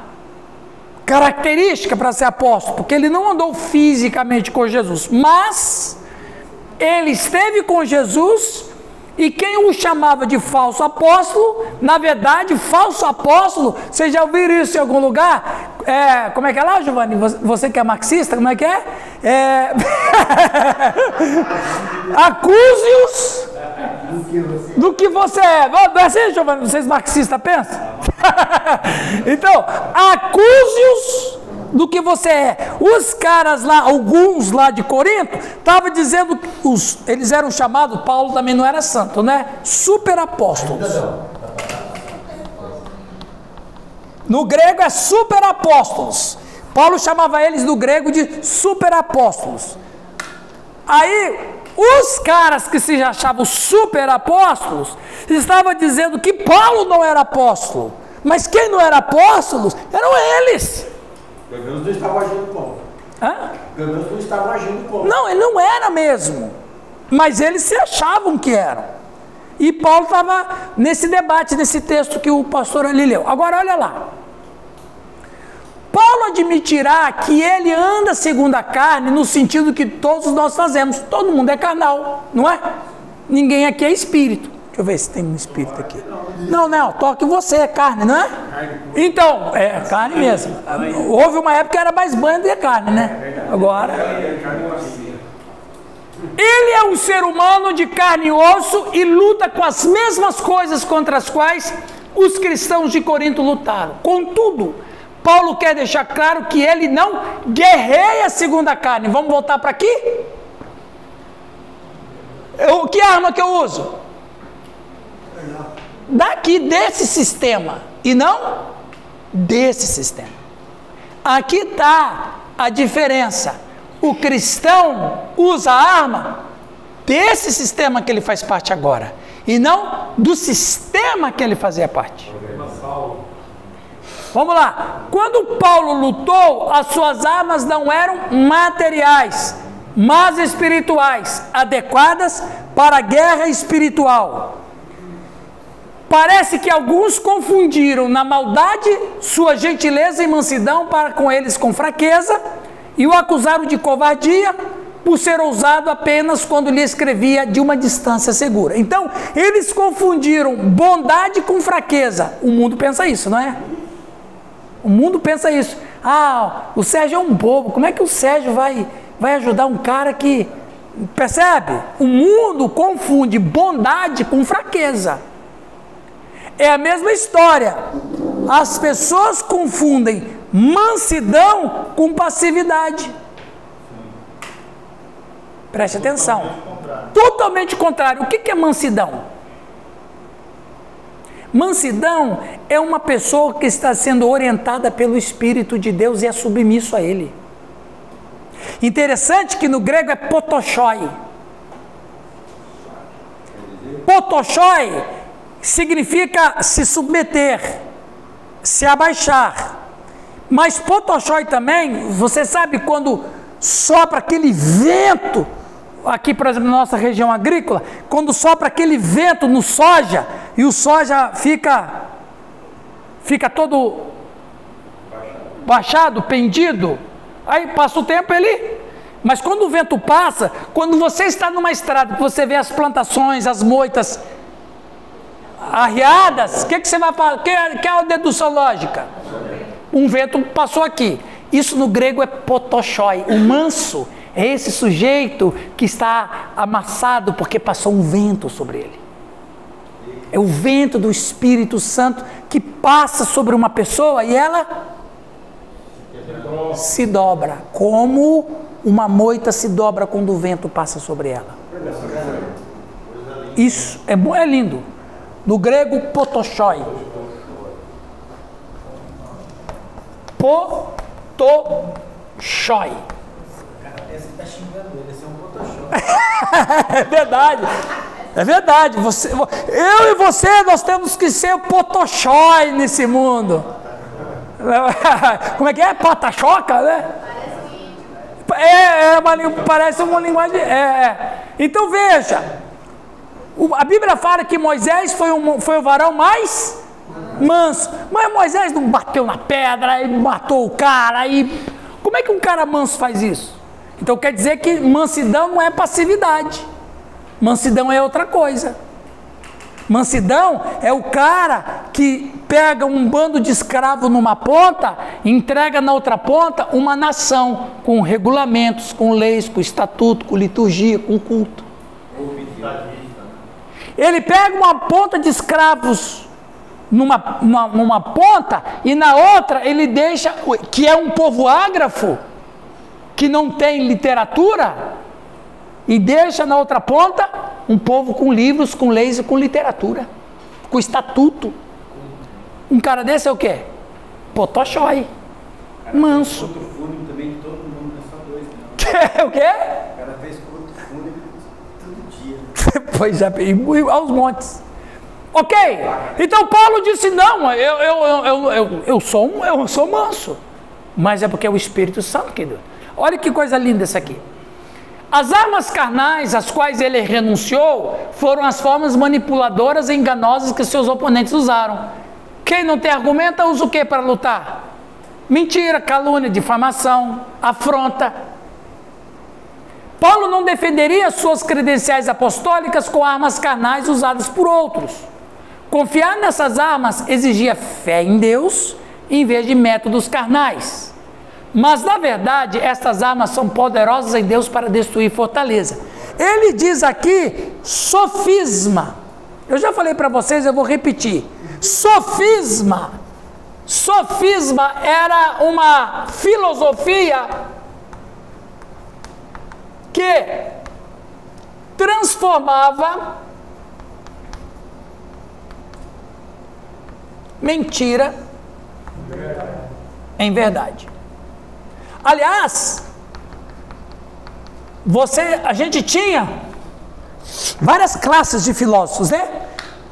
característica para ser apóstolo, porque ele não andou fisicamente com Jesus, mas ele esteve com Jesus. E quem o chamava de falso apóstolo, na verdade, falso apóstolo, vocês já ouviram isso em algum lugar? Como é que é lá, Giovanni? Você que é marxista, como é que é? Acuse-os do que você é. Não é assim, Giovanni? Vocês marxistas pensam? Então, acuse-os do que você é. Os caras lá, alguns lá de Corinto, estavam dizendo, eles eram chamados, Paulo também não era santo, né? Super apóstolos. No grego é super apóstolos. Paulo chamava eles do grego de super apóstolos. Aí, os caras que se achavam super apóstolos, estavam dizendo que Paulo não era apóstolo. Mas quem não era apóstolos eram eles. Pelo menos não estavam agindo como. Pelo menos não estavam agindo como. Não, ele não era mesmo. Mas eles se achavam que eram. E Paulo estava nesse debate, nesse texto que o pastor ali leu. Agora olha lá. Paulo admitirá que ele anda segundo a carne, no sentido que todos nós fazemos. Todo mundo é carnal, não é? Ninguém aqui é espírito. Deixa eu ver se tem um espírito aqui. Não, toque você, é carne, não é? Então, é carne mesmo. Houve uma época que era mais banho do que carne, né? Agora. Ele é um ser humano de carne e osso e luta com as mesmas coisas contra as quais os cristãos de Corinto lutaram. Contudo, Paulo quer deixar claro que ele não guerreia segundo a carne. Vamos voltar para aqui? Que arma que eu uso? Daqui, desse sistema, e não desse sistema. Aqui está a diferença. O cristão usa a arma desse sistema que ele faz parte agora, e não do sistema que ele fazia parte. Vamos lá. Quando Paulo lutou, as suas armas não eram materiais, mas espirituais, adequadas para a guerra espiritual. Parece que alguns confundiram na maldade sua gentileza e mansidão para com eles com fraqueza e o acusaram de covardia por ser ousado apenas quando lhe escrevia de uma distância segura. Então, eles confundiram bondade com fraqueza. O mundo pensa isso, não é? O mundo pensa isso. O Sérgio é um bobo. Como é que o Sérgio vai ajudar um cara que... Percebe? O mundo confunde bondade com fraqueza. É a mesma história. As pessoas confundem mansidão com passividade. Preste atenção. Totalmente contrário. O que é mansidão? Mansidão é uma pessoa que está sendo orientada pelo Espírito de Deus e é submisso a Ele. Interessante que no grego é potoshoi. Potoshoi significa se submeter, se abaixar. Mas potoshoi também, você sabe quando sopra aquele vento, aqui por exemplo na nossa região agrícola, quando sopra aquele vento no soja, e o soja fica todo baixado, pendido, aí passa o tempo, Mas quando o vento passa, quando você está numa estrada, que você vê as plantações, as moitas arriadas, o que você vai fazer? Que é a dedução lógica? Um vento passou aqui. Isso no grego é potoshoi. O manso é esse sujeito que está amassado porque passou um vento sobre ele. É o vento do Espírito Santo que passa sobre uma pessoa e ela se dobra, como uma moita se dobra quando o vento passa sobre ela. Isso é lindo. No grego, potoshoi. Potoshoi. Você está xingando ele, esse é um Photoshop. É verdade. É verdade. Eu e você, nós temos que ser o potoshoi nesse mundo. Como é que é? Patachoca, né? Parece uma linguagem. Então veja, a Bíblia fala que Moisés foi o varão mais manso. Mas Moisés não bateu na pedra e matou o cara. Como é que um cara manso faz isso? Então quer dizer que mansidão não é passividade. Mansidão é outra coisa. Mansidão é o cara que pega um bando de escravos numa ponta e entrega na outra ponta uma nação com regulamentos, com leis, com estatuto, com liturgia, com culto. Ele pega uma ponta de escravos numa ponta e na outra ele deixa, que é um povo ágrafo, que não tem literatura, e deixa na outra ponta um povo com livros, com leis e com literatura, com estatuto. Um cara desse é o quê? Potoshoi. Manso. Culto fúnebre também, todo mundo, não é só dois. O quê? O cara fez culto fúnebre todo dia. Pois é, aos montes. Ok? Então Paulo disse, não, eu sou manso. Mas é porque é o Espírito Santo que deu. Olha que coisa linda essa aqui. As armas carnais às quais ele renunciou foram as formas manipuladoras e enganosas que seus oponentes usaram. Quem não tem argumento usa o que para lutar? Mentira, calúnia, difamação, afronta. Paulo não defenderia suas credenciais apostólicas com armas carnais usadas por outros. Confiar nessas armas exigia fé em Deus em vez de métodos carnais. Mas, na verdade, estas armas são poderosas em Deus para destruir fortaleza. Ele diz aqui, sofisma. Eu já falei para vocês, eu vou repetir. Sofisma era uma filosofia que transformava mentira em verdade. Aliás, a gente tinha várias classes de filósofos, né?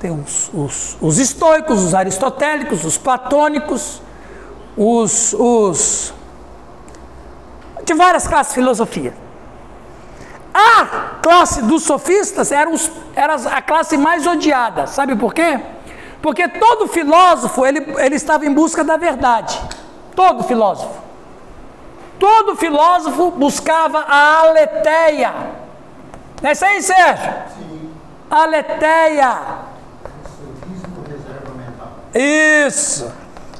Tem os estoicos, os aristotélicos, os platônicos, de várias classes de filosofia. A classe dos sofistas era a classe mais odiada. Sabe por quê? Porque todo filósofo, ele estava em busca da verdade. Todo filósofo buscava a aletheia. Não é isso aí, Sérgio? Sim. Aletheia. Isso.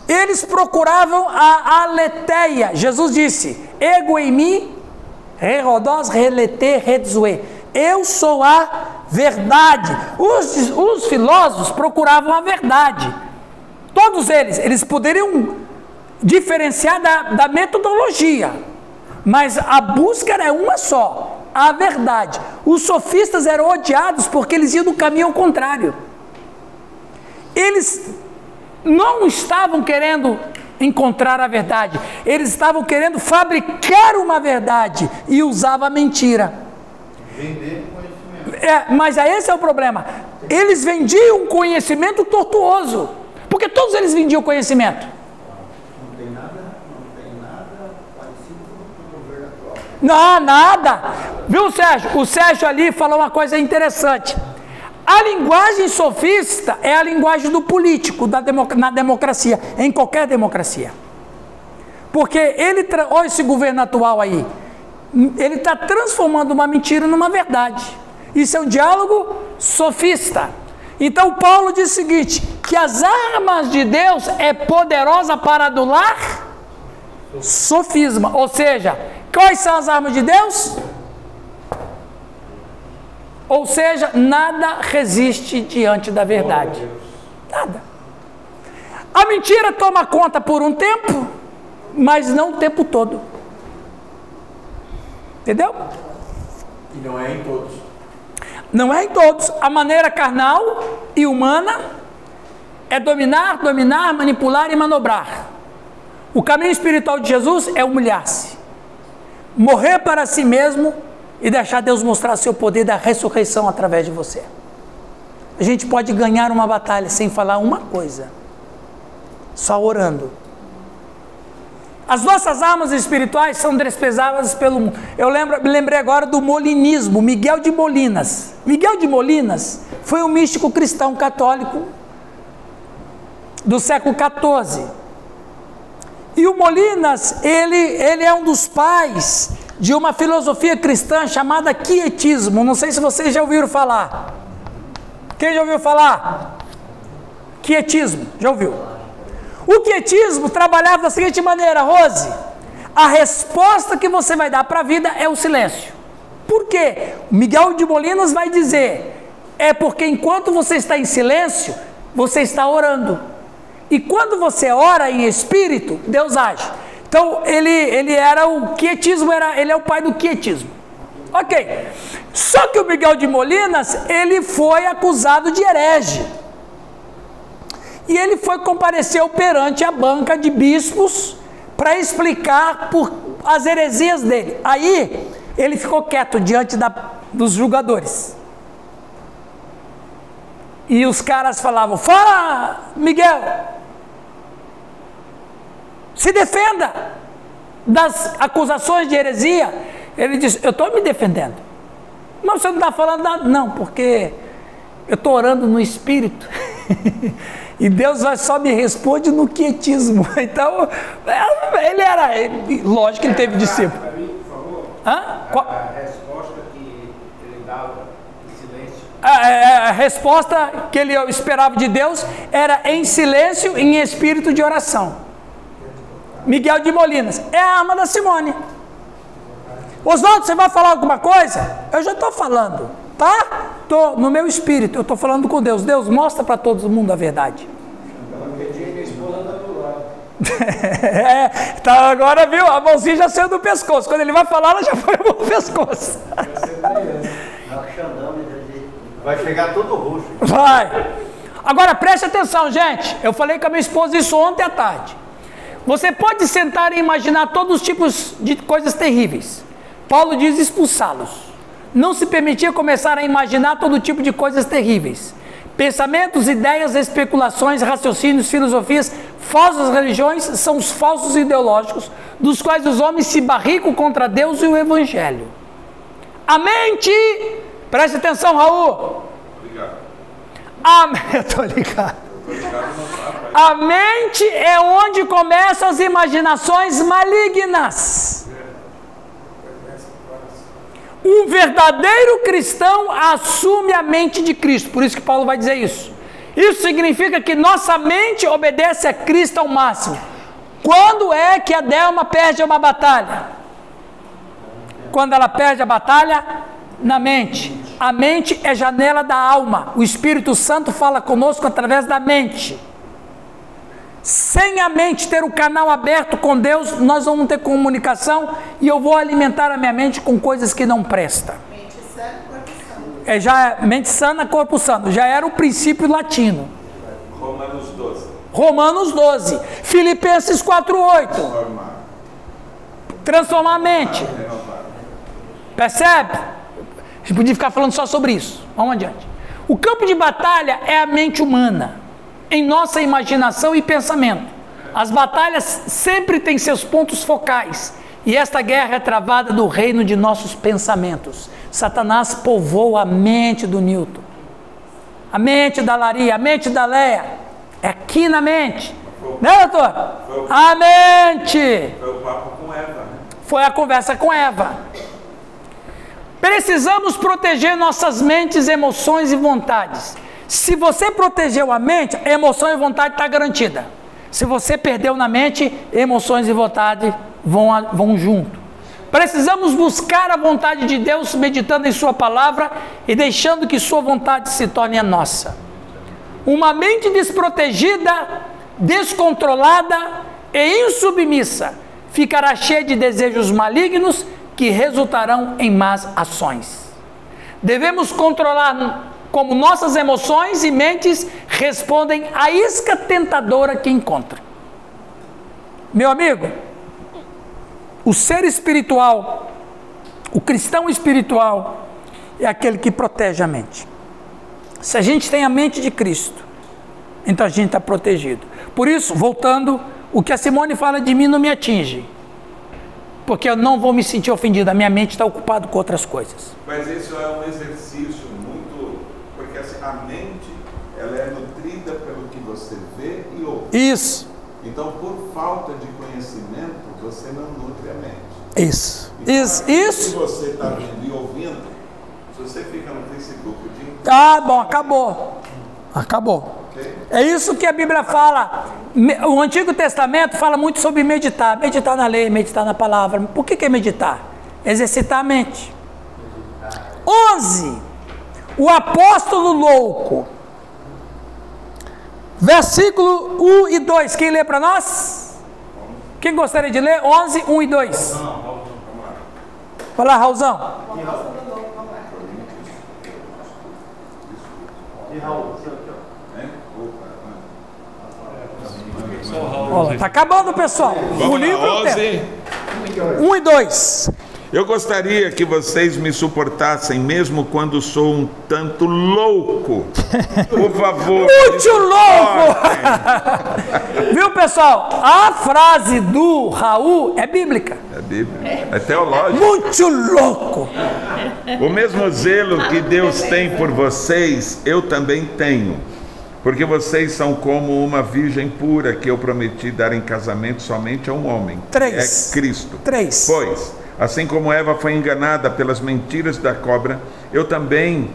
Eles procuravam a aletheia. Jesus disse, ego em mim, rerodós, relete, redzue. Eu sou a verdade. Os filósofos procuravam a verdade. Todos eles poderiam diferenciar da metodologia, mas a busca era uma só, a verdade. Os sofistas eram odiados porque eles iam no caminho ao contrário. Eles não estavam querendo encontrar a verdade, eles estavam querendo fabricar uma verdade e usavam a mentira. Vender conhecimento. Mas esse é o problema. Eles vendiam um conhecimento tortuoso, porque todos eles vendiam conhecimento. Não, nada. Viu, Sérgio? O Sérgio ali falou uma coisa interessante. A linguagem sofista é a linguagem do político na democracia, em qualquer democracia. Porque olha esse governo atual aí. Ele está transformando uma mentira numa verdade. Isso é um diálogo sofista. Então Paulo diz o seguinte, que as armas de Deus é poderosa para anular sofisma. Ou seja, quais são as armas de Deus? Ou seja, nada resiste diante da verdade. Nada. A mentira toma conta por um tempo, mas não o tempo todo. Entendeu? E não é em todos. Não é em todos. A maneira carnal e humana é dominar, manipular e manobrar. O caminho espiritual de Jesus é humilhar-se, morrer para si mesmo e deixar Deus mostrar seu poder da ressurreição através de você. A gente pode ganhar uma batalha sem falar uma coisa, só orando. As nossas armas espirituais são desprezadas pelo mundo. Me lembrei agora do molinismo, Miguel de Molinas. Miguel de Molinas foi um místico cristão católico do século XIV. E o Molinas, ele é um dos pais de uma filosofia cristã chamada quietismo. Não sei se vocês já ouviram falar. Quem já ouviu falar? Quietismo, já ouviu? O quietismo trabalhava da seguinte maneira, Rose: a resposta que você vai dar para a vida é o silêncio. Por quê? Miguel de Molinas vai dizer, é porque enquanto você está em silêncio, você está orando. E quando você ora em espírito, Deus age. Então, ele era o quietismo, ele é o pai do quietismo. Ok. Só que o Miguel de Molinas, ele foi acusado de herege. E ele foi comparecer perante a banca de bispos para explicar as heresias dele. Aí, ele ficou quieto diante dos julgadores. E os caras falavam, fala, Miguel, se defenda das acusações de heresia. Ele disse, eu estou me defendendo. Mas você não está falando nada? Não, porque eu estou orando no espírito. E Deus só me responde no quietismo. Então, lógico que ele teve discípulo. A resposta que ele dava em silêncio. A resposta que ele esperava de Deus era em silêncio, em espírito de oração. Miguel de Molinas. É a arma da Simone. Oswaldo, você vai falar alguma coisa? Eu já estou falando. Tá? Estou no meu espírito, eu estou falando com Deus. Deus, mostra para todo mundo a verdade. Tá, agora viu, a mãozinha já saiu do pescoço. Quando ele vai falar, ela já foi no pescoço. Vai chegar todo roxo. Vai. Agora preste atenção, gente. Eu falei com a minha esposa isso ontem à tarde. Você pode sentar e imaginar todos os tipos de coisas terríveis. Paulo diz expulsá-los. Não se permitia começar a imaginar todo tipo de coisas terríveis. Pensamentos, ideias, especulações, raciocínios, filosofias, falsas religiões são os falsos ideológicos dos quais os homens se barricam contra Deus e o Evangelho. A mente, preste atenção, Raul. Obrigado. Eu estou ligado. A mente é onde começam as imaginações malignas. Um verdadeiro cristão assume a mente de Cristo. Por isso que Paulo vai dizer isso. Isso significa que nossa mente obedece a Cristo ao máximo. Quando é que a Delma perde uma batalha? Quando ela perde a batalha? Na mente. A mente é janela da alma. O Espírito Santo fala conosco através da mente. Sem a mente ter o canal aberto com Deus, nós vamos ter comunicação e eu vou alimentar a minha mente com coisas que não prestam. Mente sana, corpo sano. Mente sana, corpo sano. Já era o princípio latino. Romanos 12. Romanos 12. Filipenses 4:8. Transformar a mente. Percebe? A gente podia ficar falando só sobre isso. Vamos adiante. O campo de batalha é a mente humana, em nossa imaginação e pensamento. As batalhas sempre têm seus pontos focais, e esta guerra é travada do reino de nossos pensamentos. Satanás povoou a mente do Newton, a mente da Laria, a mente da Leia, é aqui na mente, né, doutor? A mente! Foi o papo com Eva, né? Foi a conversa com Eva. Precisamos proteger nossas mentes, emoções e vontades. Se você protegeu a mente, a emoção e vontade está garantida. Se você perdeu na mente, emoções e vontade vão junto. Precisamos buscar a vontade de Deus, meditando em sua palavra e deixando que sua vontade se torne a nossa. Uma mente desprotegida, descontrolada e insubmissa ficará cheia de desejos malignos que resultarão em más ações. Devemos controlar como nossas emoções e mentes respondem à isca tentadora que encontra. Meu amigo, o ser espiritual, o cristão espiritual, é aquele que protege a mente. Se a gente tem a mente de Cristo, então a gente está protegido. Por isso, voltando, o que a Simone fala de mim não me atinge, porque eu não vou me sentir ofendido, a minha mente está ocupada com outras coisas. Mas isso é um exercício muito, porque assim, a mente, ela é nutrida pelo que você vê e ouve. Isso. Então, por falta de conhecimento, você não nutre a mente. Isso. Então, Isso. se você está vendo e ouvindo, se você fica no Facebook o dia inteiro... Ah, bom, acabou. Acabou. Okay. É isso que a Bíblia fala. O Antigo Testamento fala muito sobre meditar. Meditar na lei, meditar na palavra. Por que é meditar? Exercitar a mente. 11. O apóstolo louco. Versículo 1 e 2. Quem lê para nós? Quem gostaria de ler? 11, 1 e 2. Vai lá, Raulzão. Está acabando, pessoal. O livro é 1 e 2. Eu gostaria que vocês me suportassem, mesmo quando sou um tanto louco. Por favor. Muito louco! Viu, pessoal? A frase do Raul é bíblica. É bíblica. É teológica. Muito louco! O mesmo zelo que Deus tem por vocês, eu também tenho. Porque vocês são como uma virgem pura que eu prometi dar em casamento somente a um homem. 3. É Cristo. 3. Pois, assim como Eva foi enganada pelas mentiras da cobra, eu também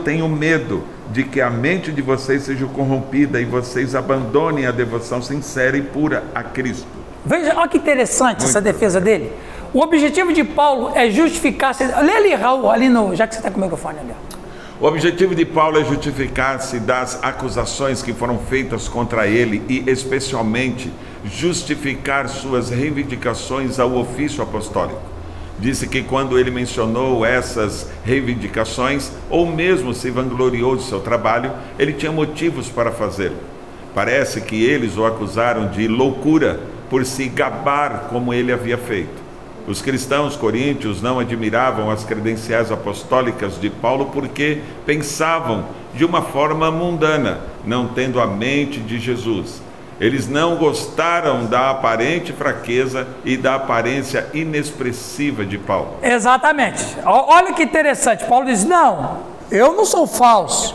tenho medo de que a mente de vocês seja corrompida e vocês abandonem a devoção sincera e pura a Cristo. Veja, olha que interessante essa defesa dele. O objetivo de Paulo é justificar-se. Lê ali, Raul, ali no, já que você está com o microfone ali. O objetivo de Paulo é justificar-se das acusações que foram feitas contra ele e, especialmente, justificar suas reivindicações ao ofício apostólico. Disse que quando ele mencionou essas reivindicações, ou mesmo se vangloriou de seu trabalho, ele tinha motivos para fazê-lo. Parece que eles o acusaram de loucura por se gabar como ele havia feito. Os cristãos coríntios não admiravam as credenciais apostólicas de Paulo porque pensavam de uma forma mundana, não tendo a mente de Jesus. Eles não gostaram da aparente fraqueza e da aparência inexpressiva de Paulo. Exatamente. Olha que interessante. Paulo diz, não, eu não sou falso.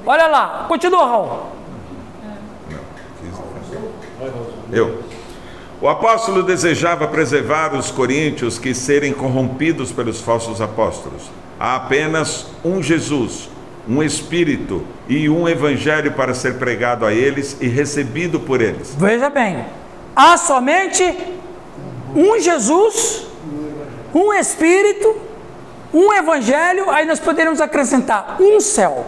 Olha lá, continua, Raul. O apóstolo desejava preservar os coríntios que serem corrompidos pelos falsos apóstolos. Há apenas um Jesus, um Espírito e um Evangelho para ser pregado a eles e recebido por eles. Veja bem, há somente um Jesus, um Espírito, um Evangelho, aí nós poderíamos acrescentar um céu.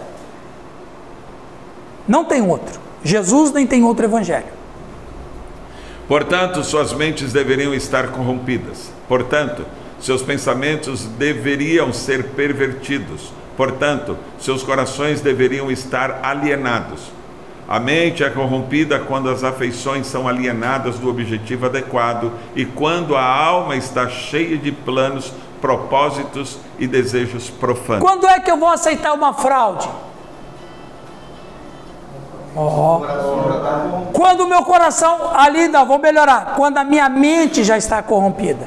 Não tem outro. Jesus nem tem outro Evangelho. Portanto, suas mentes deveriam estar corrompidas. Portanto, seus pensamentos deveriam ser pervertidos. Portanto, seus corações deveriam estar alienados. A mente é corrompida quando as afeições são alienadas do objetivo adequado e quando a alma está cheia de planos, propósitos e desejos profanos. Quando é que eu vou aceitar uma fraude? Quando o meu coração, ali não, vou melhorar, quando a minha mente já está corrompida.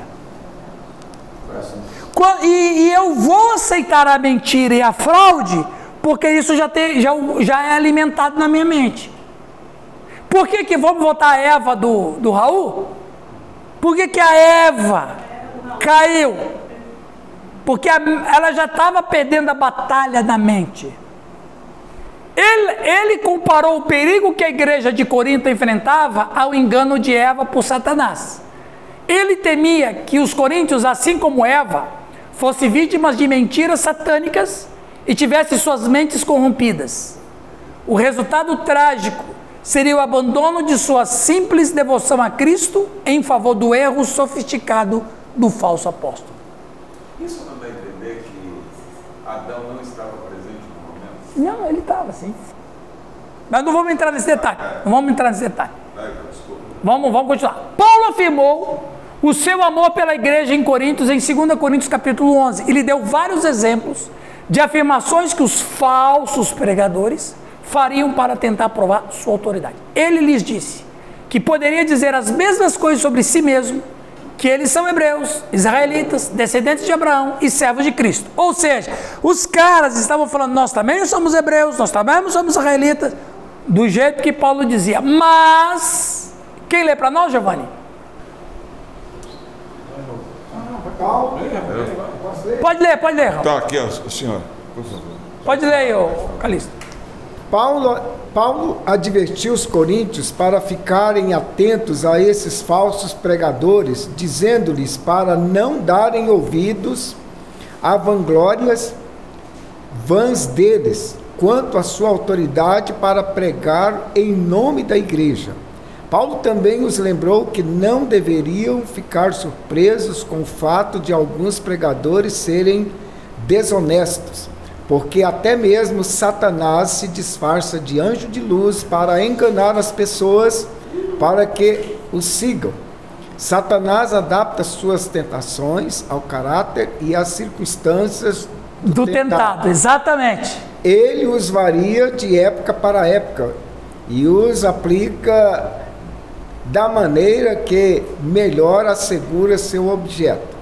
E eu vou aceitar a mentira e a fraude, porque isso já é alimentado na minha mente. Por que vamos voltar a Eva do Raul? Por que a Eva caiu. Porque ela já estava perdendo a batalha na mente. Ele comparou o perigo que a igreja de Corinto enfrentava ao engano de Eva por Satanás. Ele temia que os coríntios, assim como Eva, fossem vítimas de mentiras satânicas e tivessem suas mentes corrompidas. O resultado trágico seria o abandono de sua simples devoção a Cristo em favor do erro sofisticado do falso apóstolo. Isso não dá a entender que Adão não estava presente no momento? Não, ele estava sim. Mas não vamos entrar nesse detalhe. Não vamos entrar nesse detalhe. Vamos continuar. Paulo afirmou o seu amor pela igreja em Coríntios, em 2 Coríntios capítulo 11. Ele deu vários exemplos de afirmações que os falsos pregadores fariam para tentar provar sua autoridade. Ele lhes disse que poderia dizer as mesmas coisas sobre si mesmo, que eles são hebreus, israelitas, descendentes de Abraão e servos de Cristo. Ou seja, os caras estavam falando, nós também somos hebreus, nós também somos israelitas, do jeito que Paulo dizia. Mas, quem lê para nós, Giovanni? Pode ler. Então, aqui, ó, o senhor. Pode ler aí, Calixto. Paulo advertiu os coríntios para ficarem atentos a esses falsos pregadores, dizendo-lhes para não darem ouvidos a vanglórias vãs deles, quanto à sua autoridade para pregar em nome da igreja. Paulo também os lembrou que não deveriam ficar surpresos com o fato de alguns pregadores serem desonestos, porque até mesmo Satanás se disfarça de anjo de luz para enganar as pessoas para que o sigam. Satanás adapta suas tentações ao caráter e às circunstâncias do tentado. Exatamente. Ele os varia de época para época e os aplica da maneira que melhor assegura seu objeto.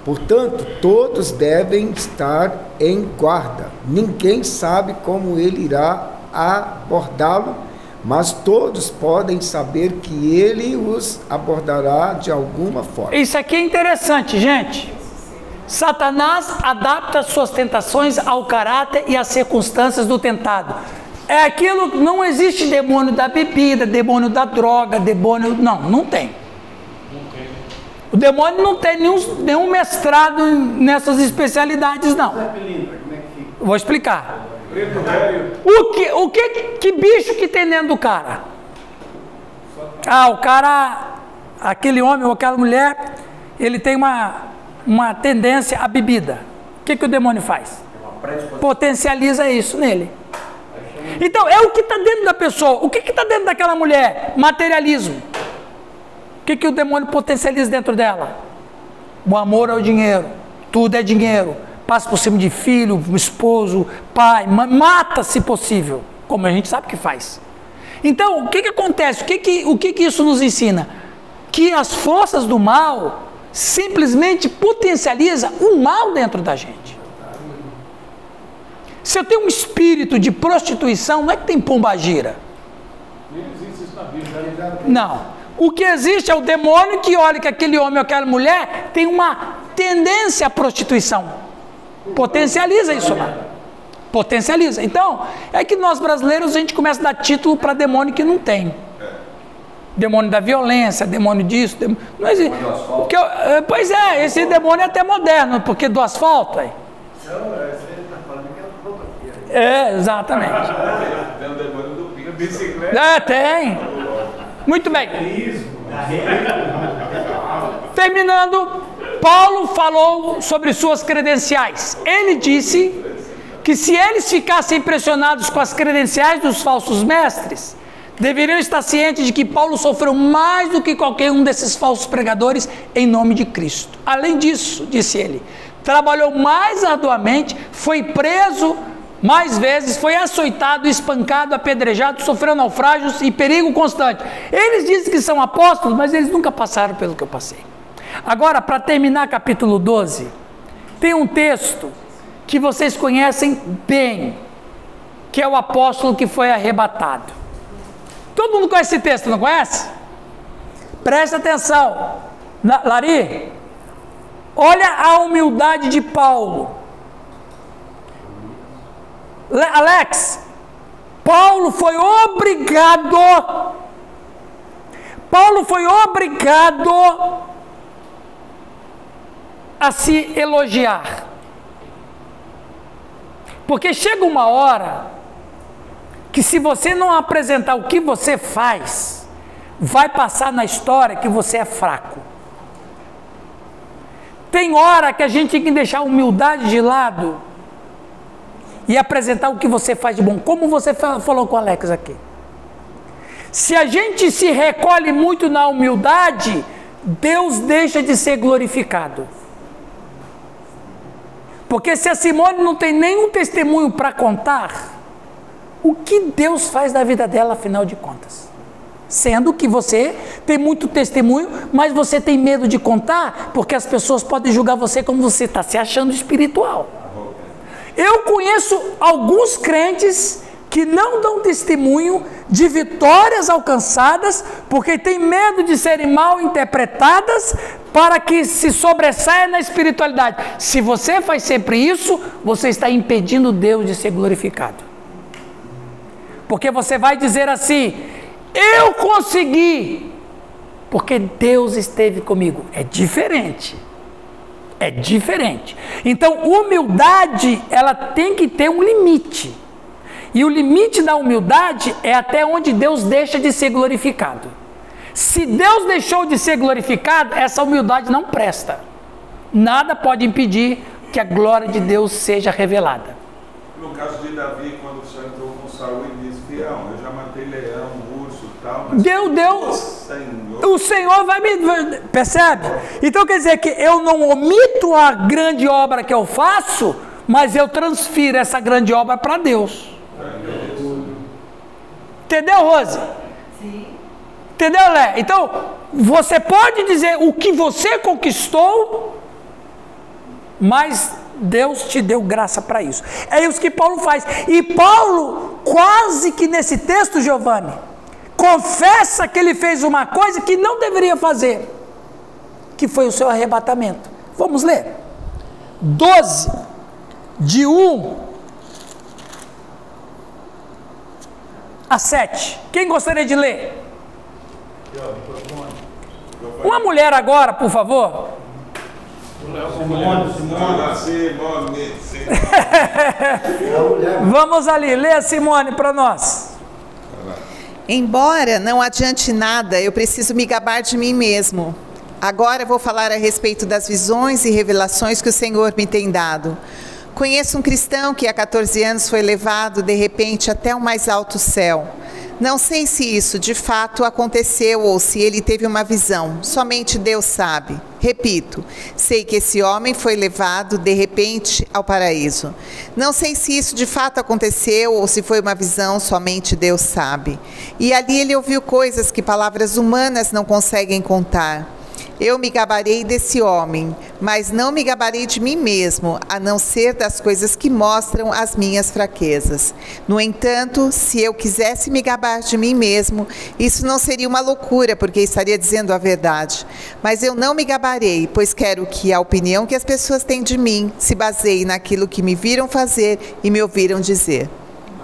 Portanto, todos devem estar em guarda. Ninguém sabe como ele irá abordá-lo, mas todos podem saber que ele os abordará de alguma forma. Isso aqui é interessante, gente. Satanás adapta suas tentações ao caráter e às circunstâncias do tentado. É aquilo que não existe demônio da bebida, demônio da droga, demônio... Não tem. O demônio não tem nenhum mestrado nessas especialidades, não. Vou explicar. Que bicho que tem dentro do cara? O cara, aquele homem ou aquela mulher, ele tem uma tendência à bebida. O que o demônio faz? Potencializa isso nele. Então, é o que está dentro da pessoa. O que está dentro daquela mulher? Materialismo. O que o demônio potencializa dentro dela? O amor ao dinheiro. Tudo é dinheiro. Passa por cima de filho, esposo, pai. Mata, se possível. Como a gente sabe que faz. Então, o que acontece? O que isso nos ensina? Que as forças do mal simplesmente potencializam o mal dentro da gente. Se eu tenho um espírito de prostituição, não é que tem pombagira. Não. O que existe é o demônio que olha que aquele homem ou aquela mulher tem uma tendência à prostituição. Potencializa isso lá. Potencializa. Então, é que nós brasileiros a gente começa a dar título para demônio que não tem. Demônio da violência, demônio disso. Não existe. Porque, pois é, esse demônio é até moderno, porque do asfalto. Aí. Exatamente. Tem o demônio do pico, bicicleta. Tem. Muito bem. Terminando, Paulo falou sobre suas credenciais. Ele disse que se eles ficassem impressionados com as credenciais dos falsos mestres, deveriam estar cientes de que Paulo sofreu mais do que qualquer um desses falsos pregadores em nome de Cristo. Além disso, disse ele, trabalhou mais arduamente, foi preso mais vezes, foi açoitado, espancado, apedrejado, sofreu naufrágios e perigo constante. Eles dizem que são apóstolos, mas eles nunca passaram pelo que eu passei. Agora, para terminar capítulo 12, tem um texto que vocês conhecem bem, que é o apóstolo que foi arrebatado. Todo mundo conhece esse texto, não conhece? Presta atenção. Lari, Olha a humildade de Paulo. Alex, Paulo foi obrigado a se elogiar. Porque chega uma hora que, se você não apresentar o que você faz, vai passar na história que você é fraco. Tem hora que a gente tem que deixar a humildade de lado e apresentar o que você faz de bom, como você falou com o Alex aqui. Se a gente se recolhe muito na humildade, Deus deixa de ser glorificado. Porque se a Simone não tem nenhum testemunho para contar, o que Deus faz da vida dela, afinal de contas? Sendo que você tem muito testemunho, mas você tem medo de contar, porque as pessoas podem julgar você como você está se achando espiritual. Eu conheço alguns crentes que não dão testemunho de vitórias alcançadas, porque tem medo de serem mal interpretadas, para que se sobressaia na espiritualidade. Se você faz sempre isso, você está impedindo Deus de ser glorificado. Porque você vai dizer assim: eu consegui, porque Deus esteve comigo. É diferente. É diferente. Então, humildade, ela tem que ter um limite. E o limite da humildade é até onde Deus deixa de ser glorificado. Se Deus deixou de ser glorificado, essa humildade não presta. Nada pode impedir que a glória de Deus seja revelada. No caso de Davi, quando o Senhor entrou com Saul e disse: Fião, eu já matei leão, urso e tal, mas o Senhor vai me... Percebe? Então quer dizer que eu não omito a grande obra que eu faço, mas eu transfiro essa grande obra para Deus. Entendeu, Rose? Sim. Entendeu, Lé? Então, você pode dizer o que você conquistou, mas Deus te deu graça para isso. É isso que Paulo faz. E Paulo, quase que nesse texto, Giovanni, confessa que ele fez uma coisa que não deveria fazer, que foi o seu arrebatamento. Vamos ler. 12, de 1 a 7. Quem gostaria de ler? Uma mulher agora, por favor. Vamos ali, lê a Simone para nós. Embora não adiante nada, eu preciso me gabar de mim mesmo. Agora vou falar a respeito das visões e revelações que o Senhor me tem dado. Conheço um cristão que há 14 anos foi levado de repente até o mais alto céu. Não sei se isso de fato aconteceu ou se ele teve uma visão, somente Deus sabe. Repito, sei que esse homem foi levado de repente ao paraíso. Não sei se isso de fato aconteceu ou se foi uma visão, somente Deus sabe. E ali ele ouviu coisas que palavras humanas não conseguem contar. Eu me gabarei desse homem, mas não me gabarei de mim mesmo, a não ser das coisas que mostram as minhas fraquezas. No entanto, se eu quisesse me gabar de mim mesmo, isso não seria uma loucura, porque estaria dizendo a verdade. Mas eu não me gabarei, pois quero que a opinião que as pessoas têm de mim se baseie naquilo que me viram fazer e me ouviram dizer.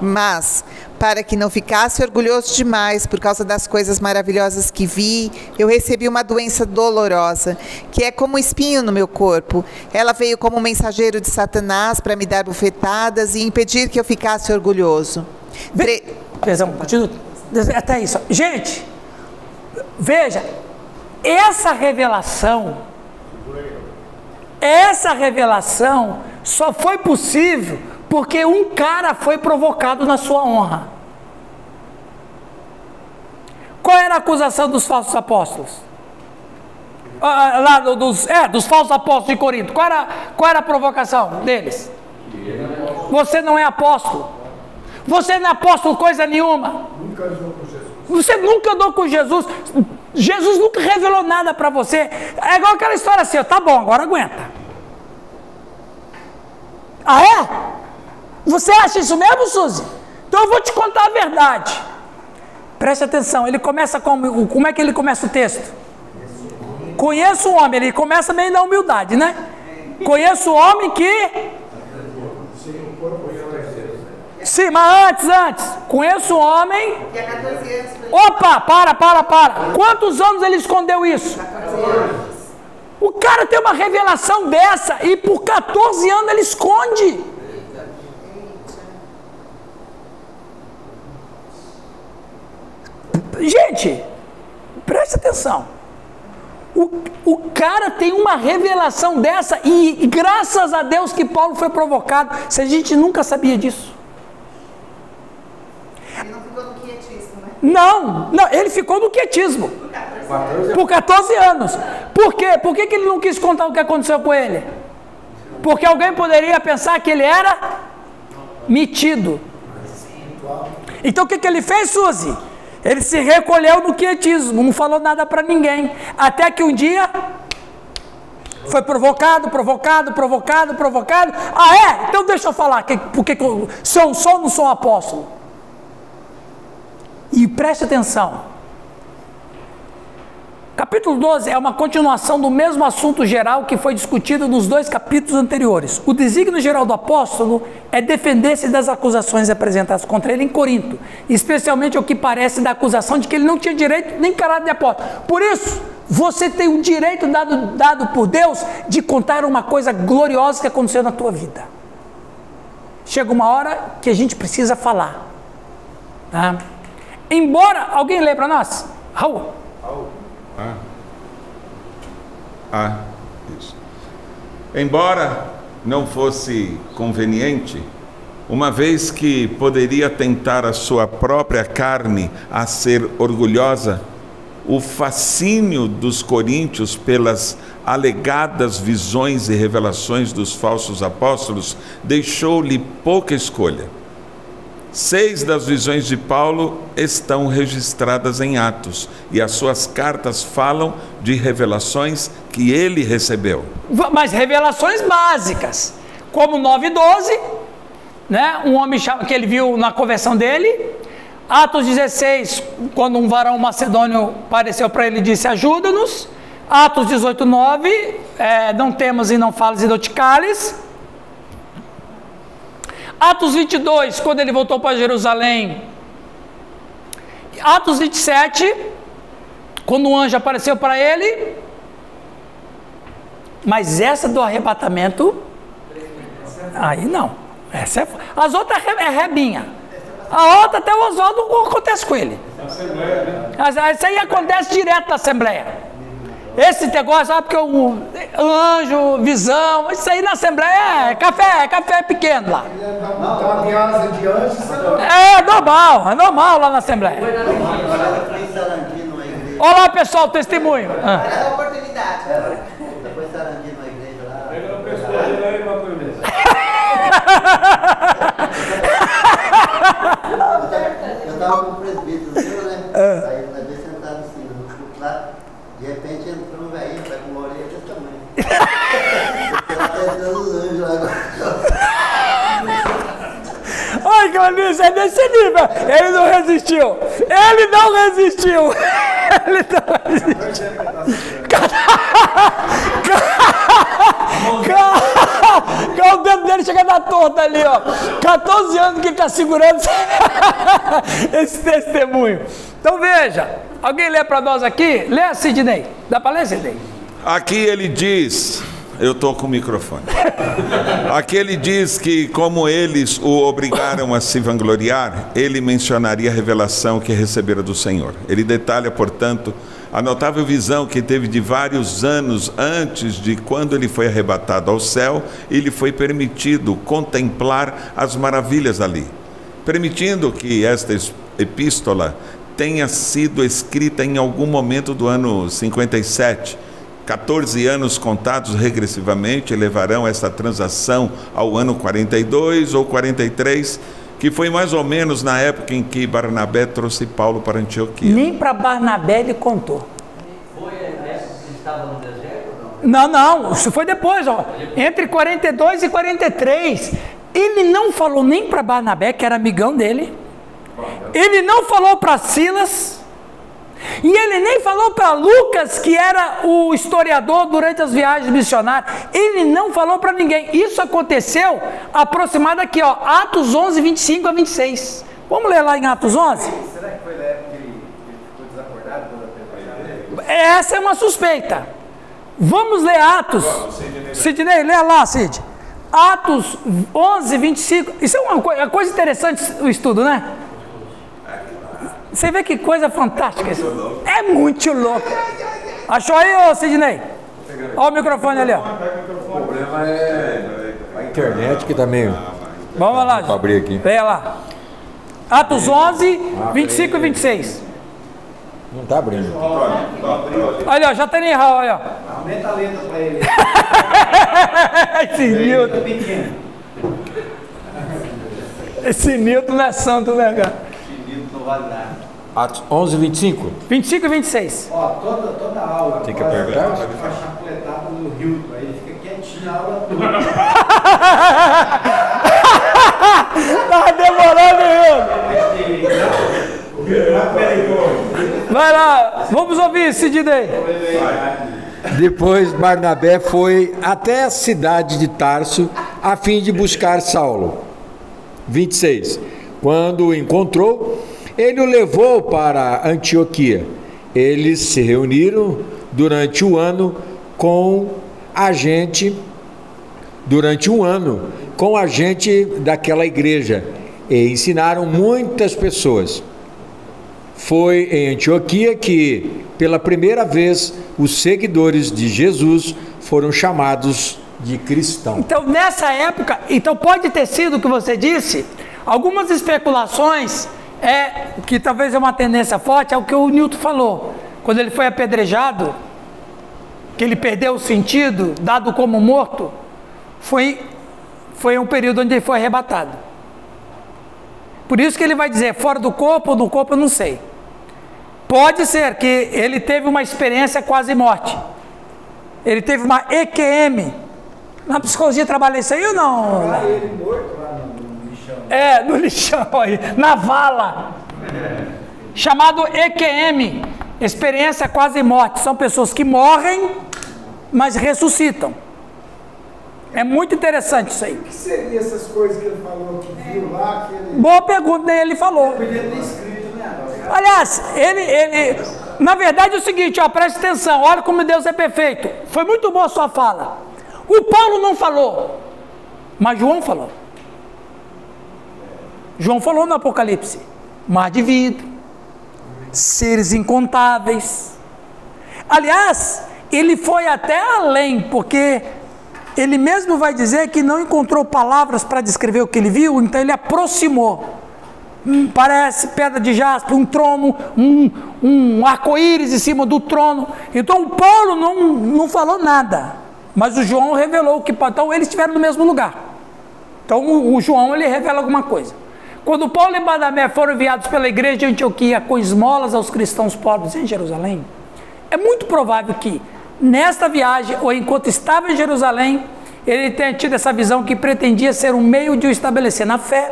Mas, para que não ficasse orgulhoso demais por causa das coisas maravilhosas que vi, eu recebi uma doença dolorosa, que é como um espinho no meu corpo. Ela veio como um mensageiro de Satanás para me dar bufetadas e impedir que eu ficasse orgulhoso. Perdão, continua. Até isso. Gente, veja, essa revelação só foi possível porque um cara foi provocado na sua honra. Qual era a acusação dos falsos apóstolos? Dos falsos apóstolos de Corinto. Qual era a provocação deles? Você não é apóstolo. Você não é apóstolo coisa nenhuma. Você nunca andou com Jesus. Jesus nunca revelou nada para você. É igual aquela história assim, tá bom, agora aguenta. Ah, é? Você acha isso mesmo, Suzy? Então eu vou te contar a verdade. Preste atenção, ele começa como é que ele começa o texto? conheço um homem, ele começa meio na humildade, né? Conheço um homem que... Sim, mas antes, conheço um homem... Que há 14 anos... Opa, para. Quantos anos ele escondeu isso? 14 anos. O cara tem uma revelação dessa e por 14 anos ele esconde. Gente, preste atenção. O cara tem uma revelação dessa e graças a Deus que Paulo foi provocado. Se a gente nunca sabia disso. Ele não ficou no quietismo, né? Não, ele ficou no quietismo. Por 14 anos. Por quê? Por que ele não quis contar o que aconteceu com ele? Porque alguém poderia pensar que ele era metido. Então o que ele fez, Suzy? Ele se recolheu no quietismo, não falou nada para ninguém. Até que um dia foi provocado. Ah, é? Então deixa eu falar. Porque se eu sou ou não sou um apóstolo? E preste atenção. Capítulo 12 é uma continuação do mesmo assunto geral que foi discutido nos 2 capítulos anteriores. O desígnio geral do apóstolo é defender-se das acusações apresentadas contra ele em Corinto, especialmente o que parece da acusação de que ele não tinha direito nem caráter de apóstolo. Por isso, você tem um direito dado por Deus de contar uma coisa gloriosa que aconteceu na tua vida. Chega uma hora que a gente precisa falar. Tá? Embora, alguém lê para nós? Raul. Isso. Embora não fosse conveniente, uma vez que poderia tentar a sua própria carne a ser orgulhosa, o fascínio dos coríntios pelas alegadas visões e revelações dos falsos apóstolos deixou-lhe pouca escolha. 6 das visões de Paulo estão registradas em Atos, e as suas cartas falam de revelações que ele recebeu. Mas revelações básicas, como 9:12, né? Um homem que ele viu na conversão dele. Atos 16, quando um varão macedônio apareceu para ele e disse: ajuda-nos. Atos 18:9, não temos e não falas e não te cales. Atos 22, quando ele voltou para Jerusalém. Atos 27, quando um anjo apareceu para ele. Mas essa do arrebatamento, aí não. As outras é rebinha. A outra até o Oswaldo acontece com ele. Isso aí acontece direto na Assembleia. Esse negócio, porque o anjo, visão, isso aí na Assembleia é café pequeno lá. É normal lá na Assembleia. Olha lá, pessoal, o testemunho. Olha a oportunidade. Depois Sarandino na igreja lá. Pega o pescoço dele aí, uma coisa. Eu estava com o presbítero, né? Aí ele vai sentado assim, no culto lá. De repente entrou um velhinho, tá com uma orelha desse tamanho. Ela tá entrando os anjos lá agora. Ai, Clarice, é desse nível. Ele não resistiu. O dedo dele chega na torta ali, ó. 14 anos que ele está segurando esse testemunho. Então veja, alguém lê para nós aqui? Lê, Sidney. Dá para ler, Sidney? Aqui ele diz, eu estou com o microfone. Aqui ele diz que, como eles o obrigaram a se vangloriar, ele mencionaria a revelação que recebera do Senhor. Ele detalha, portanto, a notável visão que teve de vários anos antes de quando ele foi arrebatado ao céu e lhe foi permitido contemplar as maravilhas ali, permitindo que esta epístola tenha sido escrita em algum momento do ano 57. 14 anos contados regressivamente levarão essa transação ao ano 42 ou 43, que foi mais ou menos na época em que Barnabé trouxe Paulo para Antioquia. Nem para Barnabé ele contou. Foi a época que ele estava no deserto ou não? Não, isso foi depois, ó. Entre 42 e 43. Ele não falou nem para Barnabé, que era amigão dele. Ele não falou para Silas. E ele nem falou para Lucas, que era o historiador durante as viagens missionárias. Ele não falou para ninguém. Isso aconteceu aproximado aqui, ó, Atos 11, 25 a 26. Vamos ler lá em Atos 11? Será que foi na época que ele ficou desacordado quando a pessoa? Essa é uma suspeita. Vamos ler Atos. Sidney, lê lá, Sid. Atos 11, 25. Isso é uma coisa interessante, o estudo, né? Você vê que coisa fantástica isso. É muito louco. Achou aí, ô Sidney? Olha o microfone ali, ó. O problema é a internet que tá meio... Vamos lá, Vou abrir aqui. Leia lá. Atos 11, 25 e 26. Não tá abrindo. Olha, ó, já tem errado, olha. Aumenta a letra para ele. Esse Nilton. Esse Nilton não é santo, né, cara? Esse Nilton não vale nada. Atos 11, 25. 25 e 26. Ó, toda aula. Tem que apertar? Fica chapuletado no Hilton. Aí ele fica quietinho a aula toda. Tá demorando, Hilton. Vai lá, vamos ouvir, Sidney. Depois Barnabé foi até a cidade de Tarso a fim de buscar Saulo. 26. Quando o encontrou, ele o levou para Antioquia. Eles se reuniram durante um ano com a gente daquela igreja e ensinaram muitas pessoas. Foi em Antioquia que, pela primeira vez, os seguidores de Jesus foram chamados de cristãos. Então, nessa época, pode ter sido o que você disse, algumas especulações, que talvez é uma tendência forte, é o que o Nilton falou. Quando ele foi apedrejado, que ele perdeu o sentido, dado como morto, foi um período onde ele foi arrebatado. Por isso que ele vai dizer, fora do corpo ou do corpo, eu não sei. Pode ser que ele teve uma experiência quase morte. Ele teve uma EQM. Na psicologia trabalha isso aí ou não? Ele morto lá no lixão. No lixão aí, na vala. Chamado EQM, experiência quase morte. São pessoas que morrem, mas ressuscitam. É muito interessante isso aí. O que seriam essas coisas que ele falou, que viu lá? Que ele... Boa pergunta, nem ele falou. Podia ter escrito, né? Aliás, ele na verdade é o seguinte, ó, preste atenção, olha como Deus é perfeito. Foi muito boa a sua fala. O Paulo não falou, mas João falou. João falou no Apocalipse, mar de vidro, seres incontáveis. Aliás, ele foi até além, porque ele mesmo vai dizer que não encontrou palavras para descrever o que ele viu, então ele aproximou. Parece pedra de jaspe, um trono, um arco-íris em cima do trono. Então o Paulo não falou nada, mas o João revelou que, então eles estiveram no mesmo lugar. Então o João ele revela alguma coisa. Quando Paulo e Barnabé foram enviados pela igreja de Antioquia com esmolas aos cristãos pobres em Jerusalém, é muito provável que nesta viagem, ou enquanto estava em Jerusalém, ele tenha tido essa visão que pretendia ser um meio de o estabelecer na fé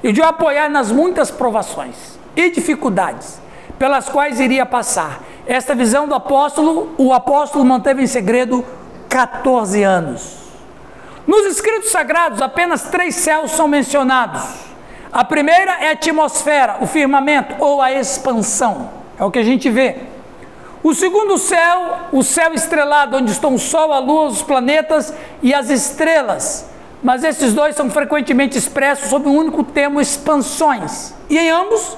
e de o apoiar nas muitas provações e dificuldades pelas quais iria passar. Esta visão do apóstolo, o apóstolo manteve em segredo 14 anos. Nos escritos sagrados, apenas 3 céus são mencionados. A primeira é a atmosfera, o firmamento ou a expansão, é o que a gente vê. O segundo céu, o céu estrelado, onde estão o sol, a lua, os planetas e as estrelas. Mas esses dois são frequentemente expressos sob um único termo, expansões. E em ambos,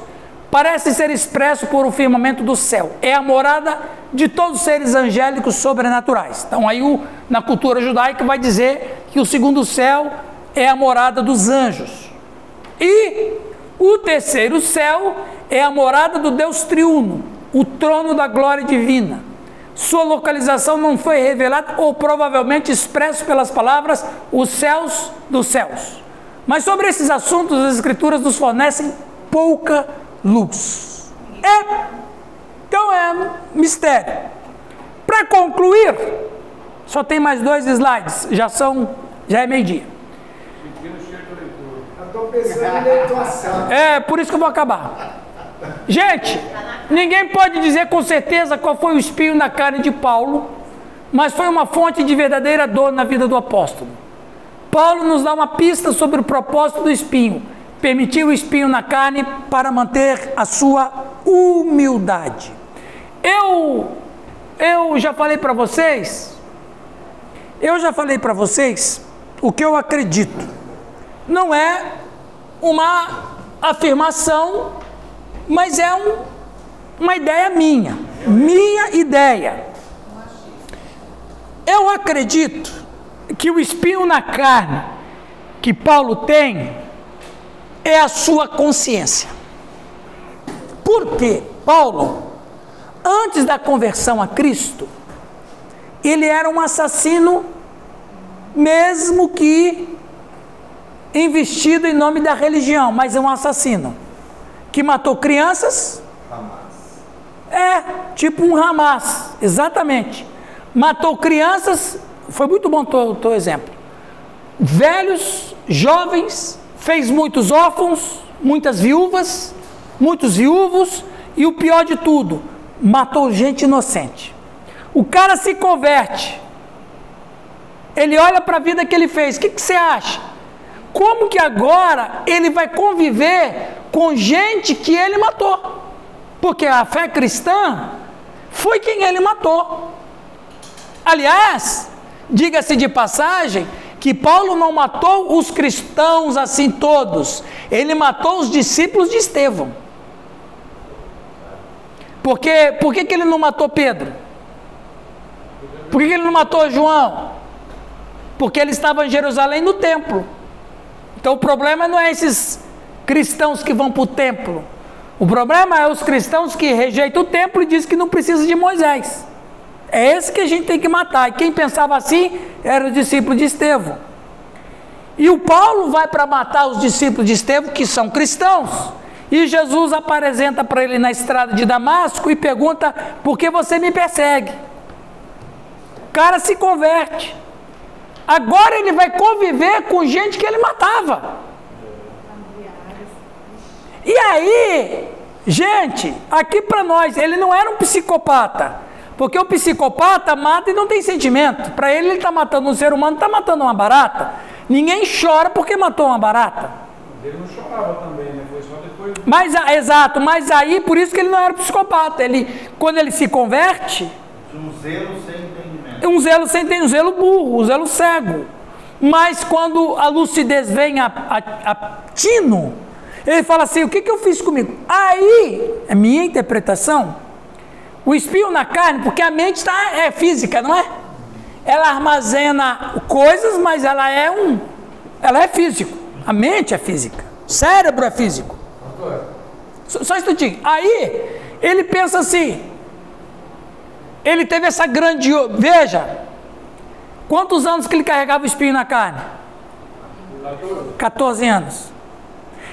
parece ser expresso por o firmamento do céu. É a morada de todos os seres angélicos sobrenaturais. Então aí na cultura judaica vai dizer que o segundo céu é a morada dos anjos. E o terceiro céu é a morada do Deus triuno, o trono da glória divina. Sua localização não foi revelada ou provavelmente expresso pelas palavras os céus dos céus. Mas sobre esses assuntos as escrituras nos fornecem pouca luz. Então é mistério. Para concluir, só tem mais 2 slides, já é meio-dia. Estou pensando em leituação. Por isso que eu vou acabar. Gente, ninguém pode dizer com certeza qual foi o espinho na carne de Paulo, mas foi uma fonte de verdadeira dor na vida do apóstolo. Paulo nos dá uma pista sobre o propósito do espinho. Permitiu o espinho na carne para manter a sua humildade. Eu já falei para vocês, o que eu acredito. Não é uma afirmação, mas é uma ideia minha ideia. Eu acredito que o espinho na carne que Paulo tem é a sua consciência. Por quê? Paulo, antes da conversão a Cristo, ele era um assassino, mesmo que investido em nome da religião, mas é um assassino que matou crianças. Tipo um Hamas, exatamente. Matou crianças, foi muito bom o teu exemplo. Velhos, jovens, fez muitos órfãos, muitas viúvas, muitos viúvos, e o pior de tudo, matou gente inocente. O cara se converte, ele olha para a vida que ele fez, o que você acha? Como que agora ele vai conviver com gente que ele matou? Porque a fé cristã foi quem ele matou. Aliás, diga-se de passagem, que Paulo não matou os cristãos assim todos, ele matou os discípulos de Estevão. Por que ele não matou Pedro? Por que ele não matou João? Porque ele estava em Jerusalém no templo. Então o problema não é esses cristãos que vão para o templo, o problema é os cristãos que rejeitam o templo e dizem que não precisa de Moisés. É esse que a gente tem que matar. E quem pensava assim era o discípulo de Estevão. E o Paulo vai para matar os discípulos de Estevão, que são cristãos. E Jesus apresenta para ele na estrada de Damasco e pergunta: por que você me persegue? O cara se converte. Agora ele vai conviver com gente que ele matava. E aí, gente, aqui para nós, ele não era um psicopata. Porque o psicopata mata e não tem sentimento. Para ele está matando um ser humano, está matando uma barata. Ninguém chora porque matou uma barata. Ele não chorava também, né? Foi só depois. Exato, mas aí, por isso que ele não era psicopata. Quando ele se converte... Um zelo sem entendimento. Um zelo burro, um zelo cego. Mas quando a lucidez vem a tino, ele fala assim: o que eu fiz comigo? Aí, é minha interpretação, o espinho na carne, porque a mente é física, não é? Ela armazena coisas, mas ela é físico. A mente é física. O cérebro é físico. Só um instantinho. Aí, ele pensa assim, ele teve essa grande... Veja, quantos anos que ele carregava o espinho na carne? 14 anos.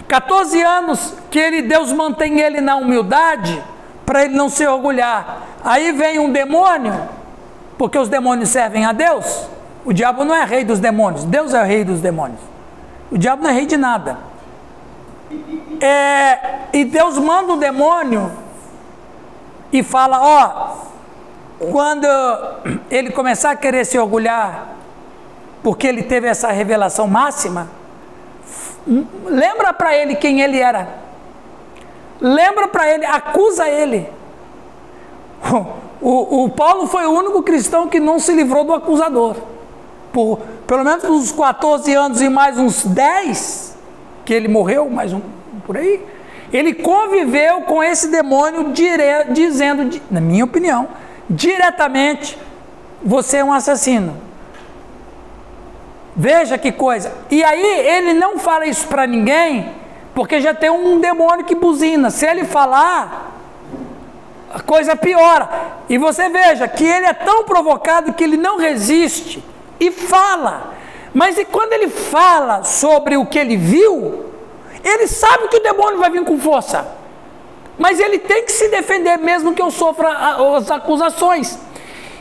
14 anos que Deus mantém ele na humildade, para ele não se orgulhar. Aí vem um demônio, porque os demônios servem a Deus. O diabo não é rei dos demônios, Deus é o rei dos demônios. O diabo não é rei de nada. E Deus manda o demônio e fala: quando ele começar a querer se orgulhar, porque ele teve essa revelação máxima, lembra para ele quem ele era. Lembra para ele, acusa ele. O Paulo foi o único cristão que não se livrou do acusador. Por pelo menos uns 14 anos e mais uns 10, que ele morreu, mais por aí, ele conviveu com esse demônio dizendo, na minha opinião, diretamente: você é um assassino. Veja que coisa. E aí ele não fala isso para ninguém, porque já tem um demônio que buzina. Se ele falar, a coisa piora. E você veja que ele é tão provocado que ele não resiste e fala. Mas e quando ele fala sobre o que ele viu, ele sabe que o demônio vai vir com força. Mas ele tem que se defender mesmo que eu sofra as acusações.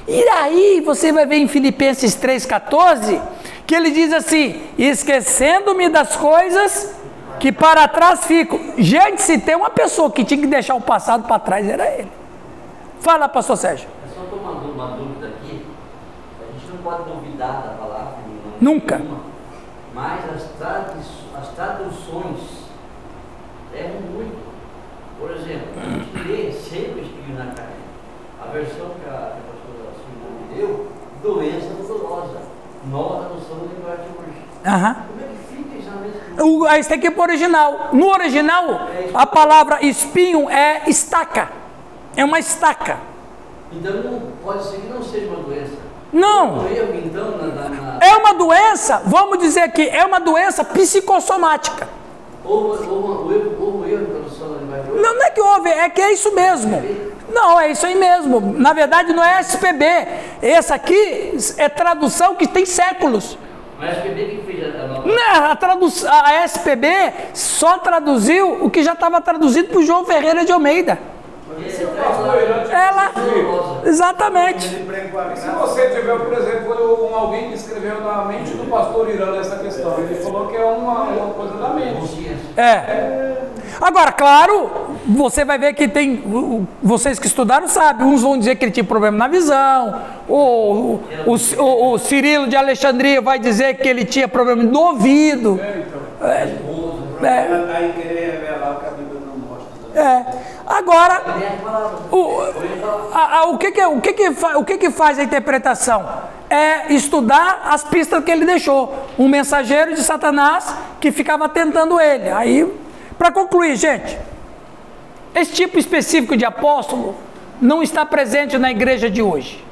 E aí você vai ver em Filipenses 3,14, que ele diz assim: esquecendo-me das coisas que para trás ficam. Gente, se tem uma pessoa que tinha que deixar o passado para trás, era ele. Fala, pastor Sérgio. Eu só estou mandando uma dúvida aqui. A gente não pode duvidar da palavra nunca. Nenhuma, mas as traduções erram muito. Por exemplo, a gente lê sempre Espinho na Carne. A versão que a pastora Silvia deu, doença dolorosa. Nova tradução da linguagem de hoje. Como é que fica exatamente? Aí você tem que ir para o original. No original, a palavra espinho é estaca. É uma estaca. Então não pode ser que não seja uma doença. Não. Então, é uma doença, vamos dizer que é uma doença psicossomática. Houve erro na tradução da linguagem de hoje? Não é que houve, é que é isso mesmo. Não, é isso aí mesmo. Na verdade não é SPB. Essa aqui é tradução que tem séculos. Mas a SPB que fez a nova? Não, a SPB só traduziu o que já estava traduzido por João Ferreira de Almeida. Ela, exatamente. Se você tiver, por exemplo, alguém que escreveu na mente do pastor Irã essa questão, ele falou que é uma coisa da mente. Agora, claro, você vai ver que tem, vocês que estudaram sabem, uns vão dizer que ele tinha problema na visão, o Cirilo de Alexandria vai dizer que ele tinha problema no ouvido. Aí querer revelar o que a Bíblia não mostra. Agora, o que faz a interpretação? É estudar as pistas que ele deixou. Um mensageiro de Satanás que ficava tentando ele. Aí, para concluir, gente, esse tipo específico de apóstolo não está presente na igreja de hoje.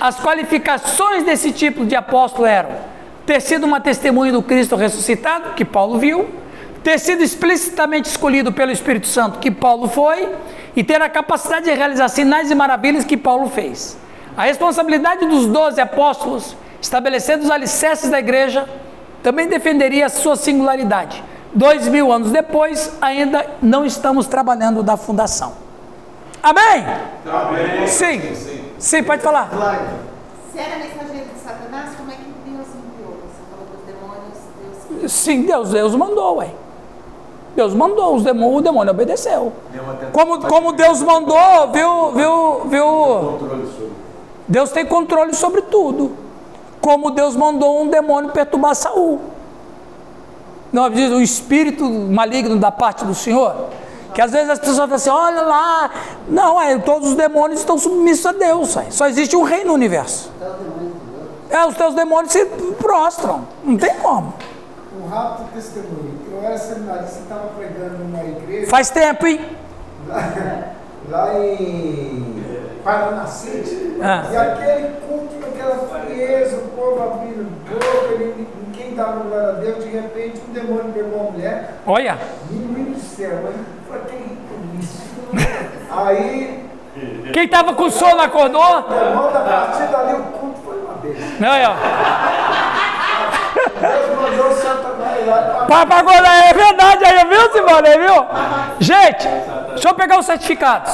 As qualificações desse tipo de apóstolo eram ter sido uma testemunha do Cristo ressuscitado, que Paulo viu, ter sido explicitamente escolhido pelo Espírito Santo, que Paulo foi, e ter a capacidade de realizar sinais e maravilhas que Paulo fez. A responsabilidade dos 12 apóstolos, estabelecendo os alicerces da igreja, também defenderia a sua singularidade. 2000 anos depois, ainda não estamos trabalhando da fundação. Amém? Amém. Sim, pode falar. Se era mensageiro de Satanás, como é que Deus enviou? Você falou dos demônios, Deus... Sim, Deus mandou, ué. Deus mandou, o demônio obedeceu. Como Deus mandou, viu? Deus tem controle sobre tudo. Como Deus mandou um demônio perturbar Saul. Não, diz o espírito maligno da parte do Senhor. Que às vezes as pessoas falam assim, olha lá. Não, todos os demônios estão submissos a Deus. Só existe um rei no universo. Os teus demônios se prostram. Não tem como. Um rápido testemunho. Eu era seminarista, estava pregando numa igreja. Faz tempo, hein? Lá em Paranacite. E aquele culto, aquela frieza, o povo abrindo boca, ninguém dava glória a Deus. De repente, um demônio pegou a mulher. Olha! Menino do céu, foi terrível isso. Aí. Quem estava com sono acordou? A partir dali, o culto foi uma vez. Deus mandou o Satanás lá. É verdade aí, viu, Simone? Viu? Gente, deixa eu pegar os certificados.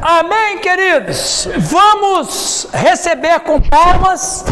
Amém, queridos? Vamos receber com palmas